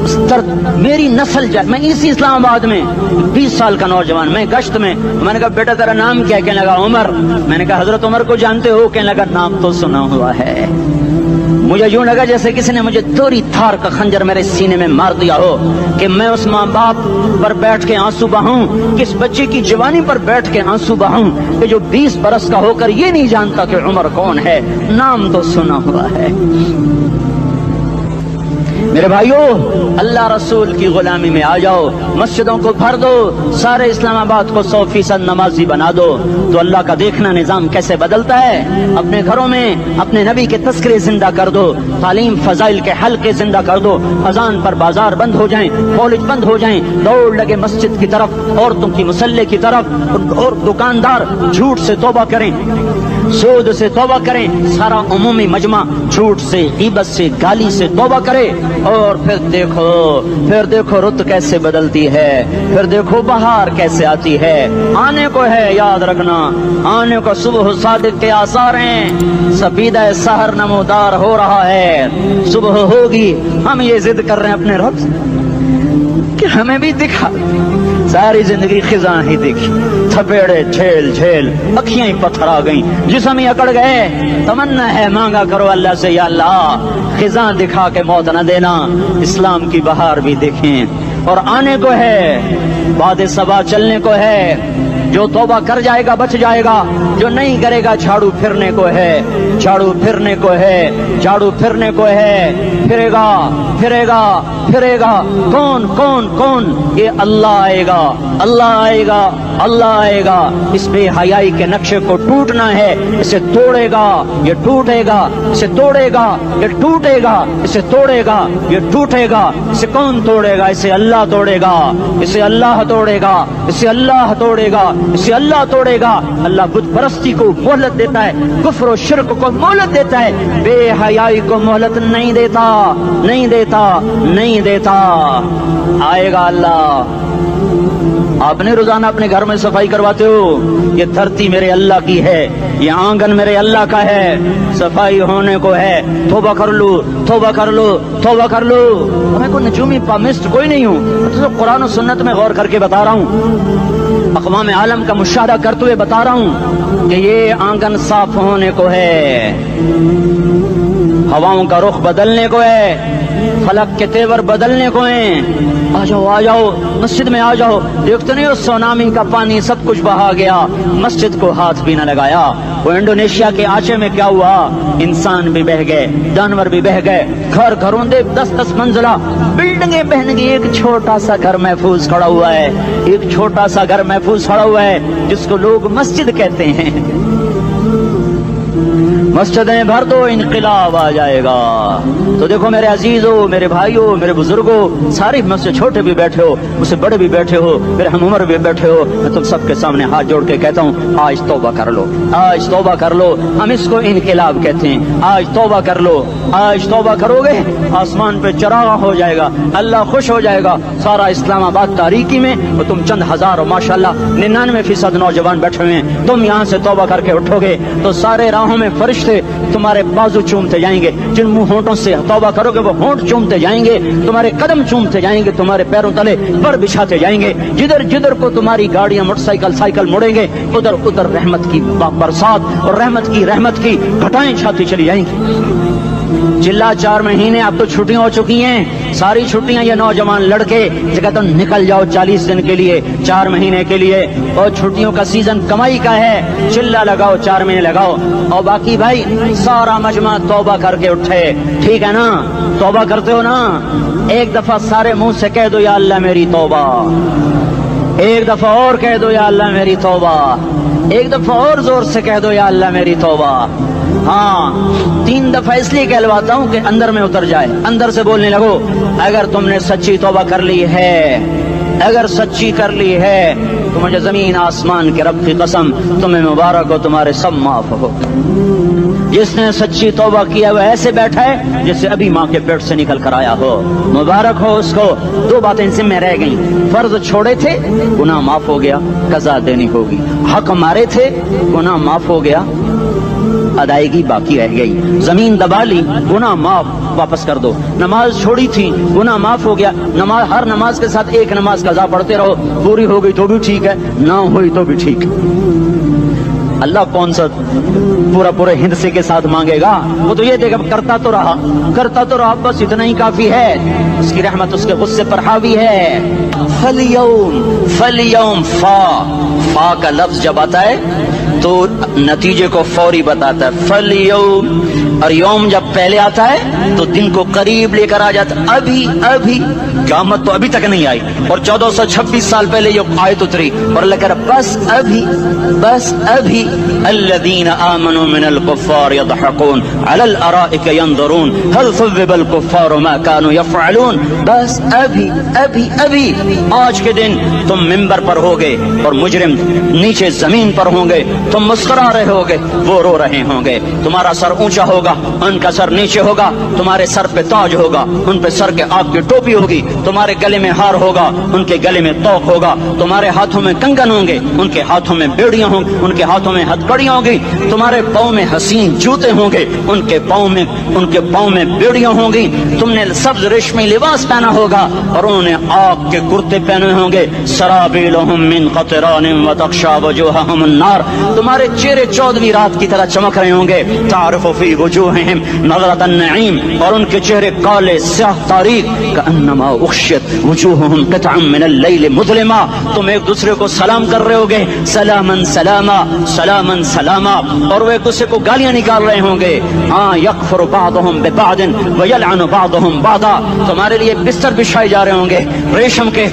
اس درد میری نسل جائے۔ میں اسی اسلام آباد میں 20 سال کا نوجوان، میں گشت میں نے کہا بیٹا تیرا نام کیا؟ کہنے لگا عمر۔ میں نے کہا حضرت عمر کو جانتے ہو؟ کہنے لگا نام تو سنا ہوا ہے۔ مجھے یوں لگا جیسے کسی نے مجھے دوری تھار کا خنجر میرے سینے میں مار دیا ہو، کہ میں اس ماں باپ پر بیٹھ کے آنسو بہاؤں، کس بچے کی جوانی پر بیٹھ کے آنسو بہاؤں کہ جو 20 برس کا ہو کر یہ نہیں جانتا کہ عمر کون ہے، نام تو سنا ہوا ہے۔ میرے بھائیو، اللہ رسول کی غلامی میں آ جاؤ، مسجدوں کو بھر دو، سارے اسلام آباد کو 100% نمازی بنا دو، تو اللہ کا دیکھنا نظام کیسے بدلتا ہے۔ اپنے گھروں میں اپنے نبی کے تذکرے زندہ کر دو، تعلیم فضائل کے حلقے زندہ کر دو، اذان پر بازار بند ہو جائیں، کالج بند ہو جائیں، دوڑ لگے مسجد کی طرف، عورتوں کی مصلے کی طرف، اور دکاندار جھوٹ سے توبہ کریں، سود سے توبہ کریں، سارا عمومی مجمع جھوٹ سے، غیبت سے، گالی سے توبہ کرے، اور پھر دیکھو رت کیسے بدلتی ہے، پھر دیکھو بہار کیسے آتی ہے۔ آنے کو ہے، یاد رکھنا، آنے کو صبح صادق کے آثار ہیں، سفیدہ سحر نمودار ہو رہا ہے، صبح ہوگی۔ ہم یہ ضد کر رہے ہیں اپنے رب کہ ہمیں بھی دکھا، ساری زندگی خزاں ہی دیکھی، تھپیڑے جھیل جھیل، اکھیاں ہی پتھر آ گئیں، جسم ہی اکڑ گئے۔ تمنا ہے مانگا کرو اللہ سے، یا اللہ خزاں دکھا کے موت نہ دینا، اسلام کی بہار بھی دیکھیں۔ اور آنے کو ہے، باد صبا چلنے کو ہے، جو توبہ کر جائے گا بچ جائے گا، جو نہیں کرے گا جھاڑو پھرنے کو ہے، جھاڑو پھرنے کو ہے، جھاڑو پھرنے کو ہے، پھرے گا پھرے گا پھرے گا۔ کون کون کون؟ یہ اللہ آئے گا، اللہ آئے گا، اللہ آئے گا۔ اس بے حیائی کے نقشے کو ٹوٹنا ہے، اسے توڑے گا یہ ٹوٹے گا، اسے توڑے گا یہ ٹوٹے گا، اسے توڑے گا یہ ٹوٹے گا۔ اسے کون توڑے گا؟ اسے اللہ توڑے گا، اسے اللہ توڑے گا، اسے اللہ توڑے گا، اسے اللہ توڑے گا۔ اللہ بت پرستی کو مہلت دیتا ہے، کفر و شرک کو مہلت دیتا ہے، بے حیائی کو مہلت نہیں دیتا، نہیں دیتا، نہیں دیتا۔ آئے گا اللہ۔ آپ نے روزانہ اپنے گھر میں صفائی کرواتے ہو، یہ دھرتی میرے اللہ کی ہے، یہ آنگن میرے اللہ کا ہے، صفائی ہونے کو ہے، توبہ کر لو، توبہ کر لو، توبہ کر لو۔ میں کوئی نجومی پامسٹ کوئی نہیں ہوں، تو قرآن و سنت میں غور کر کے بتا رہا ہوں، اقوام عالم کا مشاہدہ کرتے ہوئے بتا رہا ہوں کہ یہ آنگن صاف ہونے کو ہے، ہواؤں کا رخ بدلنے کو ہے، فلک کے تیور بدلنے کو ہیں۔ آ جاؤ آ جاؤ، مسجد میں آ جاؤ۔ دیکھتے نہیں ہو سونامی کا پانی سب کچھ بہا گیا، مسجد کو ہاتھ بھی نہ لگایا۔ وہ انڈونیشیا کے آچے میں کیا ہوا؟ انسان بھی بہ گئے، جانور بھی بہ گئے، گھر گھروں دے 10-10 منزلہ بلڈنگیں بہن گئی، ایک چھوٹا سا گھر محفوظ کھڑا ہوا ہے، ایک چھوٹا سا گھر محفوظ کھڑا ہوا ہے جس کو لوگ مسجد کہتے ہیں۔ مسجدیں بھر دو، انقلاب آ جائے گا۔ تو دیکھو میرے عزیزو، میرے بھائیو، میرے بزرگوں، سارے مجھ سے چھوٹے بھی بیٹھے ہو، مجھ سے بڑے بھی بیٹھے ہو، میرے ہم عمر بھی بیٹھے ہو، میں تم سب کے سامنے ہاتھ جوڑ کے کہتا ہوں آج توبہ کر لو، آج توبہ کر لو۔ ہم اس کو انقلاب کہتے ہیں۔ آج توبہ کر لو، آج توبہ کرو گے آسمان پہ چراغ ہو جائے گا، اللہ خوش ہو جائے گا۔ سارا اسلام آباد تاریکی میں وہ تم چند ہزار اور ماشاءاللہ 99% نوجوان بیٹھے ہوئے ہیں، تم یہاں سے توبہ کر کے اٹھو گے تو سارے راہوں میں فرشتے تمہارے بازو چومتے جائیں گے، جن منہ ہونٹوں سے توبہ کرو گے وہ ہونٹ چومتے جائیں گے، تمہارے قدم چومتے جائیں گے، تمہارے پیروں تلے پر بچھاتے جائیں گے، جدھر جدھر کو تمہاری گاڑیاں موٹر سائیکل سائیکل مڑیں گے ادھر ادھر رحمت کی برسات اور رحمت کی گھٹائیں چھاتی چلی جائیں گی۔ چلا 4 مہینے اب تو چھٹیاں ہو چکی ہیں، ساری چھٹیاں یہ نوجوان لڑکے جگہ تو نکل جاؤ 40 دن کے لیے، 4 مہینے کے لیے، اور چھٹیوں کا سیزن کمائی کا ہے، چلا لگاؤ 4 مہینے لگاؤ، اور باقی بھائی سارا مجمع توبہ کر کے اٹھے، ٹھیک ہے نا؟ توبہ کرتے ہو نا؟ ایک دفعہ سارے منہ سے کہہ دو یا اللہ میری توبہ، ایک دفعہ اور کہہ دو یا اللہ میری توبہ، ایک دفعہ اور زور سے کہہ دو یا اللہ میری توبہ۔ ہاں 3 دفعہ اس لیے کہلواتا ہوں کہ اندر میں اتر جائے. اندر سے بولنے لگو اگر تم نے سچی توبہ کر لی ہے، اگر سچی کر لی ہے تو مجھے زمین آسمان کے رب کی قسم تمہیں مبارک ہو، تمہارے سب معاف ہو. جس نے سچی توبہ کیا وہ ایسے بیٹھا ہے جس سے ابھی ماں کے پیٹ سے نکل کر آیا ہو. مبارک ہو اس کو. 2 باتیں ان سے میں رہ گئیں. فرض چھوڑے تھے، گناہ معاف ہو گیا، قضا دینی ہوگی. حق مارے تھے، گناہ معاف ہو گیا، ادائیگی باقی رہ گئی. زمین دبا لی، گناہ معاف، واپس کر دو. نماز چھوڑی تھی، گناہ معاف ہو گیا. نماز، ہر نماز کے ساتھ ایک نماز قضا پڑھتے رہو، پوری ہو گئی تو بھی ٹھیک ہے، نہ ہوئی تو بھی ٹھیک. اللہ کون سا پورے ہند سے کے ساتھ مانگے گا؟ وہ تو یہ دے گا کرتا تو رہا، بس اتنا ہی کافی ہے. اس کی رحمت اس کے غصے پر حاوی ہے. فَالْيَوْمِ فا کا لفظ جب آتا ہے تو نتیجے کو فوری بتاتا ہے. فَالْيَوْمِ، اور یوم جب پہلے آتا ہے تو دن کو قریب لے کر آ جاتا. ابھی قیامت تو ابھی تک نہیں آئی، اور 1426 سال پہلے یہ آیت اتری، اور اللہ کہہ رہا بس ابھی الذین آمنوا من الکفار یضحکون علی الارائک ینظرون هل ثوب الکفار ما كانوا یفعلون. بس ابھی آج کے دن تم منبر پر ہوگے اور مجرم نیچے زمین پر ہوں گے. تم مسکرا رہے ہوگے، وہ رو رہے ہوں گے. تمہارا سر اونچا ہوگا، ان کا سر نیچے ہوگا. تمہارے سر پہ تاج ہوگا، ان پہ سر کے آگ کی ٹوپی ہوگی. تمہارے گلے میں ہار ہوگا، ان کے گلے میں توق ہوگا. تمہارے ہاتھوں میں کنگن ہوں گے، ان کے ہاتھوں میں بیڑیاں ہوں گی، ان کے ہاتھوں میں ہتھکڑیاں ہوں گی. تمہارے پاؤں میں حسین جوتے ہوں گے، ان کے پاؤں میں بیڑیاں ہوں گی. تم نے سبز ریشمی لباس پہنا ہوگا اور انہوں نے آگ کے کرتے پہنے ہوں گے. سرابیلہم من قطران وتغشا وجوہہم النار. تمہارے چہرے 14ویں رات کی طرح چمک رہے ہوں گے. تعرف فی وجوہہم نظرۃ النعیم، اور ان کے چہرے کالے سیاہ تاریک. کأنما اغشیت وجوہہم قطعا من اللیل مظلما. تم ایک دوسرے کو سلام کر رہے ہوگے، سلامن سلاما سلامن سلاما، اور وہ ایک دوسرے کو گالیاں نکال رہے ہوں گے. ہاں یکفر بعضہم ببعض ویلعن بعضہم بعضا. تمہارے لیے بستر بچھائے جا رہے ہوں گے ریشم کے.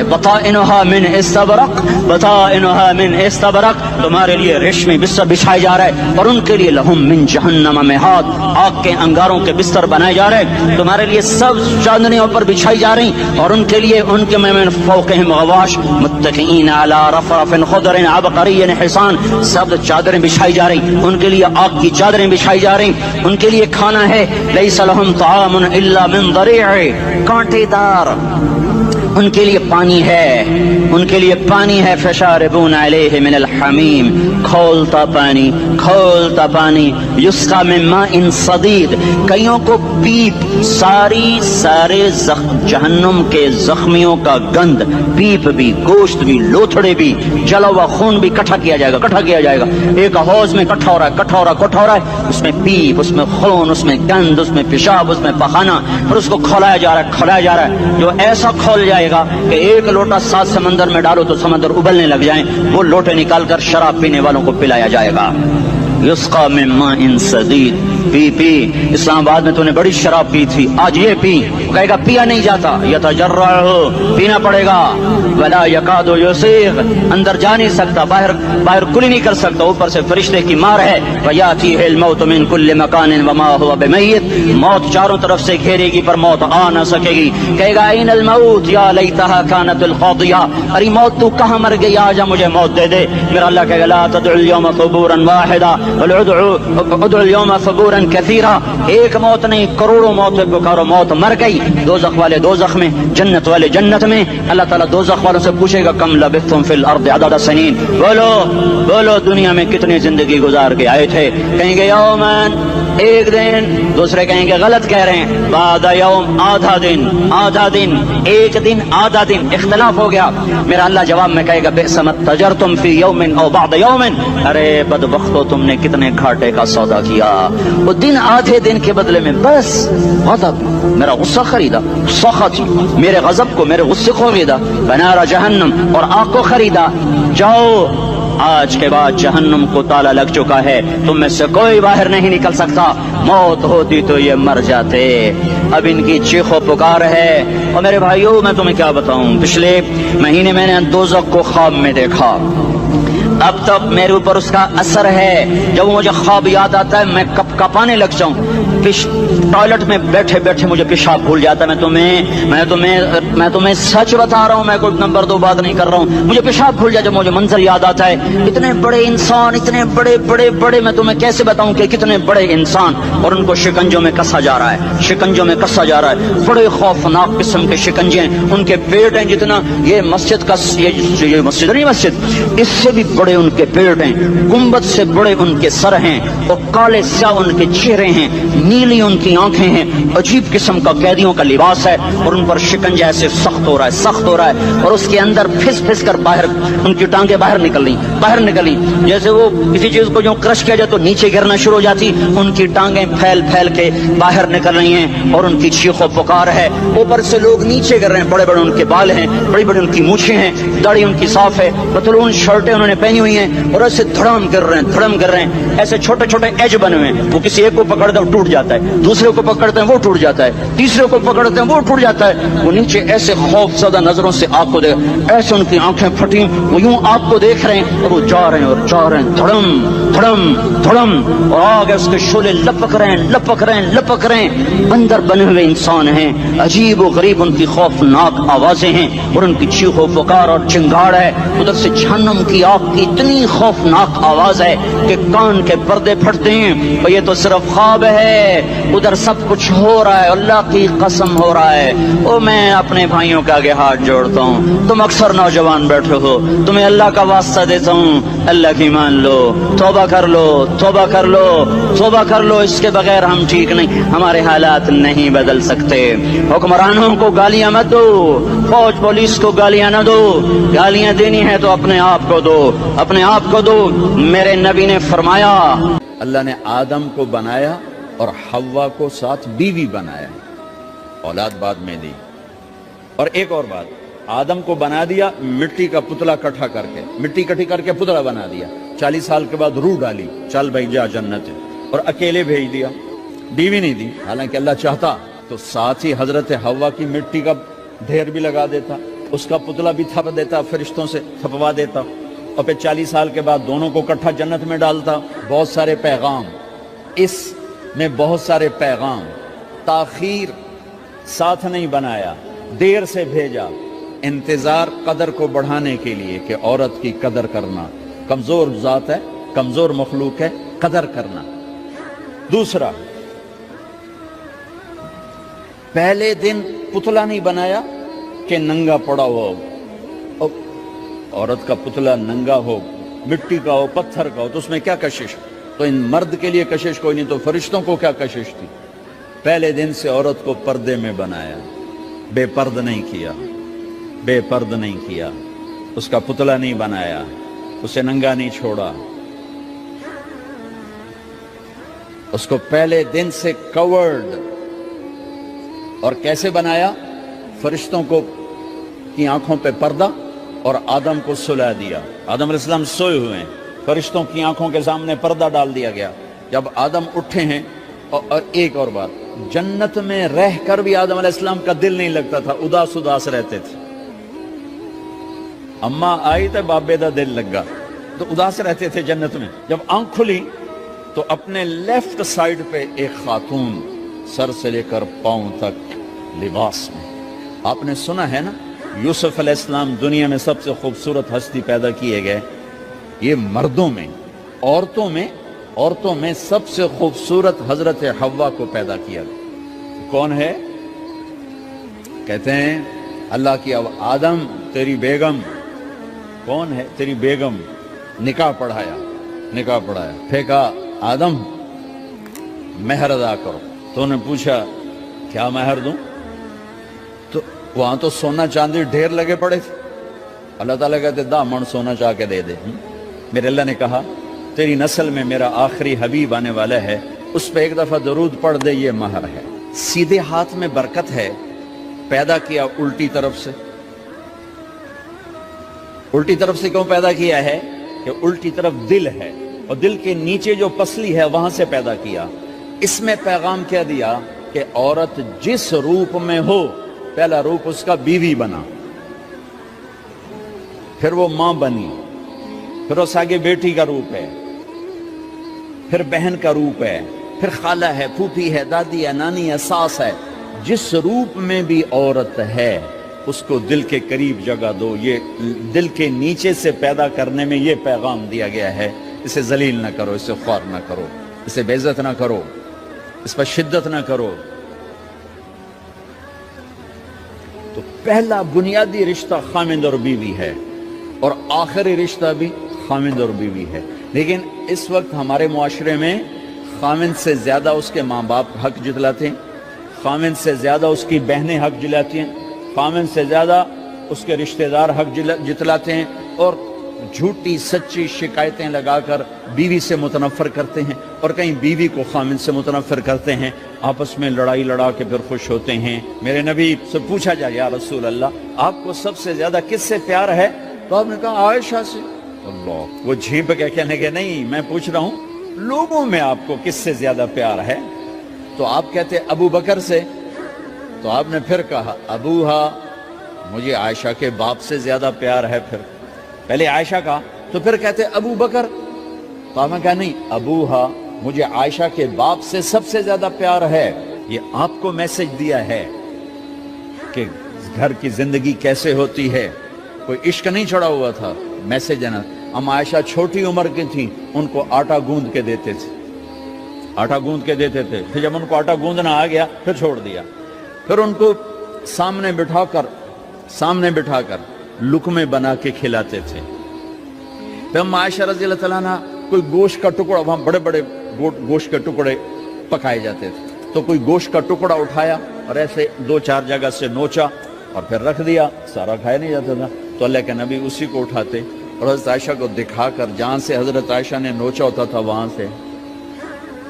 بطائنها من استبرق، بطائنها من استبرق. تمہارے لیے ریشمی بستر بچھائے جا رہے ہیں، اور ان کے لیے لہم من جہنم مہاد، آگ کے انگاروں کے بستر بنائے جا رہے ہیں. تمہارے لیے سب چاندنیوں پر بچھائی جا رہی، اور ان کے لیے ان کے من فوقہم غواش متکئین علی رفرف خضر عبقری حصان. سب چادریں بچھائی جا رہی، ان کے لیے آگ کی چادریں بچھائی جا رہی. ان کے لیے کھانا ہے لیس لہم طعام الا من ضریع، کانٹے دار. ان کے لیے پانی ہے، ان کے لیے پانی ہے. فشاربون علیہ من الحمیم، کھولتا پانی. یسقا من ماء صدید، کئیوں کو پیپ، سارے جہنم کے زخمیوں کا گند، پیپ بھی، گوشت بھی، لوتھڑے بھی، جلا ہوا خون بھی کٹھا کیا جائے گا. ایک حوض میں کٹھا ہو رہا ہے، اس میں پیپ، اس میں خون، اس میں گند، اس میں پیشاب، اس میں پخانہ، اور اس کو کھولایا جا رہا ہے. جو ایسا کھول جائے گا کہ 1 لوٹا 7 سمندر میں ڈالو تو سمندر ابلنے لگ جائیں، وہ لوٹے نکال کر شراب پینے والوں کو پلایا جائے گا. یسقا من ماء صدید، پی. اسلام آباد میں تو نے بڑی شراب پی تھی، آج یہ پی. وہ کہے گا پیا نہیں جاتا، یتجرعہ، پینا پڑے گا. ولا یکاد یسیغ، اندر جا نہیں سکتا، باہر کلی نہیں کر سکتا، اوپر سے فرشتے کی مار ہے. ویاتیہ الموت من کل مکان وما هو بمیت، موت چاروں طرف سے گھیرے گی پر موت آ نہ سکے گی. کہے گا این الموت یا لیتہا کانت القاضیہ، ارے موت تو کہاں مر گئی، آجا مجھے موت دے دے. میرا اللہ کہے گا لا تدعوا اليوم ثبورا واحدا ادعوا اليوم ثبورا كثيرا. ایک موت نہیں، کروڑوں موت پکارو. موت مر گئی، دوزخ والے دوزخ میں، جنت والے جنت میں. اللہ تعالیٰ دوزخ والوں سے پوچھے گا کم لبثتم فی الارض عدد سنین، بولو دنیا میں کتنی زندگی گزار کے آئے تھے. کہیں گے یومن، ایک دن. دوسرے کہیں گے غلط کہہ رہے ہیں، بعد یوم، آدھا دن، ایک دن، آدھا دن. اختلاف ہو گیا. میرا اللہ جواب میں کہے گا بئس ما تجرتم فی یوم او بعد یوم، ارے بدبختو تم نے کتنے گھاٹے کا سودا کیا. وہ دن آدھے دن کے بدلے میں بس غضب، میرا غصہ خریدا، سخط، میرے غضب کو، میرے غصے کو خریدا. بنار جہنم، اور آگ کو خریدا. جاؤ، آج کے بعد جہنم کو تالا لگ چکا ہے، تم میں سے کوئی باہر نہیں نکل سکتا. موت ہوتی تو یہ مر جاتے. اب ان کی چیخ و پکار ہے. اور میرے بھائیوں میں تمہیں کیا بتاؤں، پچھلے مہینے میں نے دوزخ کو خواب میں دیکھا. اب تک میرے اوپر اس کا اثر ہے. جب مجھے خواب یاد آتا ہے میں کپ کپانے لگ جاؤں. ٹوائلٹ میں بیٹھے بیٹھے مجھے پیشاب بھول جاتا ہے. میں تمہیں سچ بتا رہا ہوں, میں کوئی نمبر 2 بات نہیں کر رہا ہوں. مجھے پیشاب بھول جاتا ہے, مجھے منظر یاد آتا ہے. اتنے بڑے انسان, اتنے بڑے بڑے بڑے, میں تمہیں کیسے بتاؤں کہ کتنے بڑے انسان, اور ان کو شکنجوں میں کسا جا رہا ہے, شکنجوں میں کسا جا رہا ہے. بڑے خوفناک قسم کے شکنجے ہیں. ان کے پیٹ ہیں جتنا یہ مسجد کا, یہ مسجد نہیں مسجد, اس سے بھی بڑے ان کے پیٹ ہیں. گنبد سے بڑے ان کے سر ہیں, اور کالے سیاہ ان کے چہرے ہیں, نیلی ان کی آنکھیں ہیں. عجیب قسم کا قیدیوں کا لباس ہے, اور ان پر شکنجہ ایسے سخت ہو رہا ہے, سخت ہو رہا ہے. اور اس کے اندر پھس پھس کر باہر ان کی ٹانگیں باہر نکلی, جیسے وہ کسی چیز کو جو کرش کیا جائے تو نیچے گرنا شروع ہو جاتی. ان کی ٹانگیں پھیل پھیل کے باہر نکل رہی ہیں, اور ان کی چیخ و پکار ہے. اوپر سے لوگ نیچے گر رہے ہیں. بڑے بڑے ان کے بال ہیں, بڑی بڑی ان کی مونچھیں ہیں, داڑھی ان کی صاف ہے, پتلون شرٹیں انہوں نے پہنی ہوئی ہیں, اور ایسے دھڑم گر رہے ہیں. ایسے چھوٹے چھوٹے ایج بنے ہوئے ہیں. وہ کسی ایک کو پکڑتے ہیں ٹوٹ جاتا ہے, دوسرے کو پکڑتے ہیں وہ ٹوٹ جاتا ہے, تیسرے کو پکڑتے ہیں وہ ٹوٹ جاتا ہے. وہ نیچے ایسے خوف زدہ نظروں سے آپ کو دیکھ, ایسے ان کی آنکھیں پھٹی, وہ یوں آپ کو دیکھ رہے ہیں, اور وہ جا رہے ہیں, دھڑم دھڑم دھڑم, اور آگے اس کے شعلے لپک رہے ہیں. اندر بنے ہوئے انسان ہیں, عجیب و غریب ان کی خوفناک آوازیں ہیں, اور ان کی چیخ و پکار اور چنگاڑ ہے. ادھر سے جہنم کی آگ کی اتنی خوفناک آواز ہے کہ کان کے پردے پھٹتے ہیں. اور یہ تو صرف خواب ہے, ادھر سب کچھ ہو رہا ہے, اللہ کی قسم ہو رہا ہے. او میں اپنے بھائیوں کے آگے ہاتھ جوڑتا ہوں, تم اکثر نوجوان بیٹھے ہو, تمہیں اللہ کا واسطہ دیتا ہوں, اللہ کی مان لو, توبہ کر لو, توبہ کر لو, توبہ کر لو. اس کے بغیر ہم ٹھیک نہیں, ہمارے حالات نہیں بدل سکتے. حکمرانوں کو گالیاں مت دو, فوج پولیس کو گالیاں نہ دو. گالیاں دینی ہے تو اپنے آپ کو دو, اپنے آپ کو دو. میرے نبی نے فرمایا, اللہ نے آدم کو بنایا اور حوا کو ساتھ بیوی بنایا, اولاد بعد میں دی. اور ایک اور بات, آدم کو بنا دیا مٹی کا پتلا کٹھا کر کے, مٹی کٹھی کر کے پتلا بنا دیا. 40 سال کے بعد روح ڈالی, چل بھائی جا جنت ہے, اور اکیلے بھیج دیا, بیوی نہیں دی. حالانکہ اللہ چاہتا تو ساتھ ہی حضرت حوا کی مٹی کا ڈھیر بھی لگا دیتا, اس کا پتلا بھی تھپ دیتا, فرشتوں سے تھپوا دیتا, اور پھر 40 سال کے بعد دونوں کو کٹھا جنت میں ڈالتا. بہت سارے پیغام, اس میں بہت سارے پیغام. تاخیر ساتھ نہیں بنایا, دیر سے بھیجا. انتظار قدر کو بڑھانے کے لیے کہ عورت کی قدر کرنا, کمزور ذات ہے, کمزور مخلوق ہے, قدر کرنا. دوسرا, پہلے دن پتلا نہیں بنایا کہ ننگا پڑا ہو. عورت کا پتلا ننگا ہو, مٹی کا ہو, پتھر کا ہو, تو اس میں کیا کشش؟ تو ان مرد کے لیے کشش کوئی نہیں, تو فرشتوں کو کیا کشش تھی؟ پہلے دن سے عورت کو پردے میں بنایا, بے پرد نہیں کیا, بے پرد نہیں کیا, اس کا پتلا نہیں بنایا, اسے ننگا نہیں چھوڑا, اس کو پہلے دن سے کورڈ. اور کیسے بنایا؟ فرشتوں کو کی آنکھوں پہ پردہ, اور آدم کو سلا دیا. آدم علیہ السلام سوئے ہوئے ہیں, فرشتوں کی آنکھوں کے سامنے پردہ ڈال دیا گیا. جب آدم اٹھے ہیں, اور ایک اور بات, جنت میں رہ کر بھی آدم علیہ السلام کا دل نہیں لگتا تھا, اداس اداس رہتے تھے. اماں آئی تو بابے دا دل لگا, تو اداس رہتے تھے جنت میں. جب آنکھ کھلی تو اپنے لیفٹ سائیڈ پہ ایک خاتون, سر سے لے کر پاؤں تک لباس میں. آپ نے سنا ہے نا, یوسف علیہ السلام دنیا میں سب سے خوبصورت ہستی پیدا کیے گئے. یہ مردوں میں, عورتوں میں سب سے خوبصورت حضرت حوا کو پیدا کیا. کون ہے؟ کہتے ہیں اللہ کی آدم تیری بیگم. کون ہے تیری بیگم؟ نکاح پڑھایا, پھینکا, آدم مہر ادا کرو. تو انہوں نے پوچھا کیا مہر دوں؟ تو وہاں تو سونا چاندی ڈھیر لگے پڑے تھے. اللہ تعالیٰ کہتے دا من سونا چاہ کے دے دے. میرے اللہ نے کہا تیری نسل میں میرا آخری حبیب آنے والا ہے, اس پہ ایک دفعہ درود پڑھ دے, یہ مہر ہے. سیدھے ہاتھ میں برکت ہے, پیدا کیا الٹی طرف سے. الٹی طرف سے کیوں پیدا کیا ہے؟ کہ الٹی طرف دل ہے, اور دل کے نیچے جو پسلی ہے وہاں سے پیدا کیا. اس میں پیغام کیا دیا کہ عورت جس روپ میں ہو, پہلا روپ اس کا بیوی بنا, پھر وہ ماں بنی, پھر اس آگے بیٹی کا روپ ہے، پھر بہن کا روپ ہے، پھر خالہ ہے، پھوپھی ہے، دادی ہے، نانی ہے، ساس ہے۔ جس روپ میں بھی عورت ہے اس کو دل کے قریب جگہ دو۔ یہ دل کے نیچے سے پیدا کرنے میں یہ پیغام دیا گیا ہے، اسے ذلیل نہ کرو، اسے خوار نہ کرو، اسے بے عزت نہ کرو، اس پر شدت نہ کرو۔ تو پہلا بنیادی رشتہ خاوند اور بیوی ہے، اور آخری رشتہ بھی خاوند اور بیوی ہے۔ لیکن اس وقت ہمارے معاشرے میں خاوند سے زیادہ اس کے ماں باپ حق جتلاتے ہیں، خاوند سے زیادہ اس کی بہنیں حق جلاتی ہیں، خاوند سے زیادہ اس کے رشتہ دار حق جتلاتے ہیں، اور جھوٹی سچی شکایتیں لگا کر بیوی سے متنفر کرتے ہیں، اور کہیں بیوی کو خاوند سے متنفر کرتے ہیں، آپس میں لڑائی لڑا کے پھر خوش ہوتے ہیں۔ میرے نبی سے پوچھا جائے یا رسول اللہ آپ کو سب سے زیادہ کس سے پیار ہے؟ تو آپ نے کہا عائشہ سے۔ اللہ، وہ جھیپ کے کہنے کے نہیں، میں پوچھ رہا ہوں لوگوں میں آپ کو کس سے زیادہ پیار ہے؟ تو آپ کہتے ابو بکر سے۔ تو آپ نے پھر کہا ابوہا، مجھے عائشہ کے باپ سے زیادہ پیار ہے۔ پھر پہلے عائشہ کہا تو پھر کہتے ابو بکر۔ تو آپ نے کہا نہیں، ابوہا، مجھے عائشہ کے باپ سے سب سے زیادہ پیار ہے۔ یہ آپ کو میسج دیا ہے کہ گھر کی زندگی کیسے ہوتی ہے، کوئی عشق نہیں چڑھا ہوا تھا، میسج ہے نا۔ ہم عائشہ چھوٹی عمر کی تھیں، ان کو آٹا گوندھ کے دیتے تھے، آٹا گوندھ کے دیتے تھے، پھر جب ان کو آٹا گوندھنا آ گیا پھر چھوڑ دیا، پھر ان کو سامنے بٹھا کر لقمے بنا کے کھلاتے تھے۔ پھر ہم عائشہ رضی اللہ تعالیٰ عنہ کوئی گوشت کا ٹکڑا، وہاں بڑے بڑے گوشت کے ٹکڑے پکائے جاتے تھے، تو کوئی گوشت کا ٹکڑا اٹھایا اور ایسے 2-4 جگہ سے نوچا اور پھر رکھ دیا، سارا کھایا نہیں جاتا تھا، تو اللہ کے نبی اسی کو اٹھاتے اور حضرت عائشہ کو دکھا کر، جہاں سے حضرت عائشہ نے نوچا ہوتا تھا وہاں سے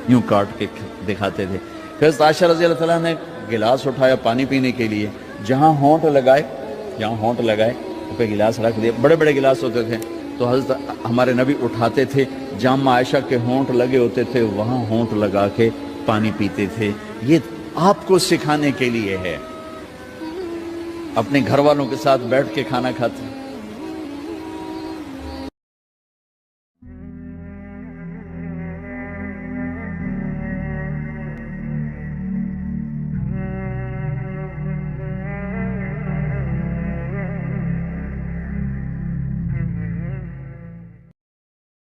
یوں کاٹ کے دکھاتے تھے۔ پھر حضرت عائشہ رضی اللہ تعالیٰ نے گلاس اٹھایا پانی پینے کے لیے، جہاں ہونٹ لگائے پہ گلاس رکھ دیا، بڑے بڑے گلاس ہوتے تھے، تو حضرت ہمارے نبی اٹھاتے تھے، جہاں عائشہ کے ہونٹ لگے ہوتے تھے وہاں ہونٹ لگا کے پانی پیتے تھے۔ یہ آپ کو سکھانے کے لیے ہے۔ اپنے گھر والوں کے ساتھ بیٹھ کے کھانا کھاتے ہیں،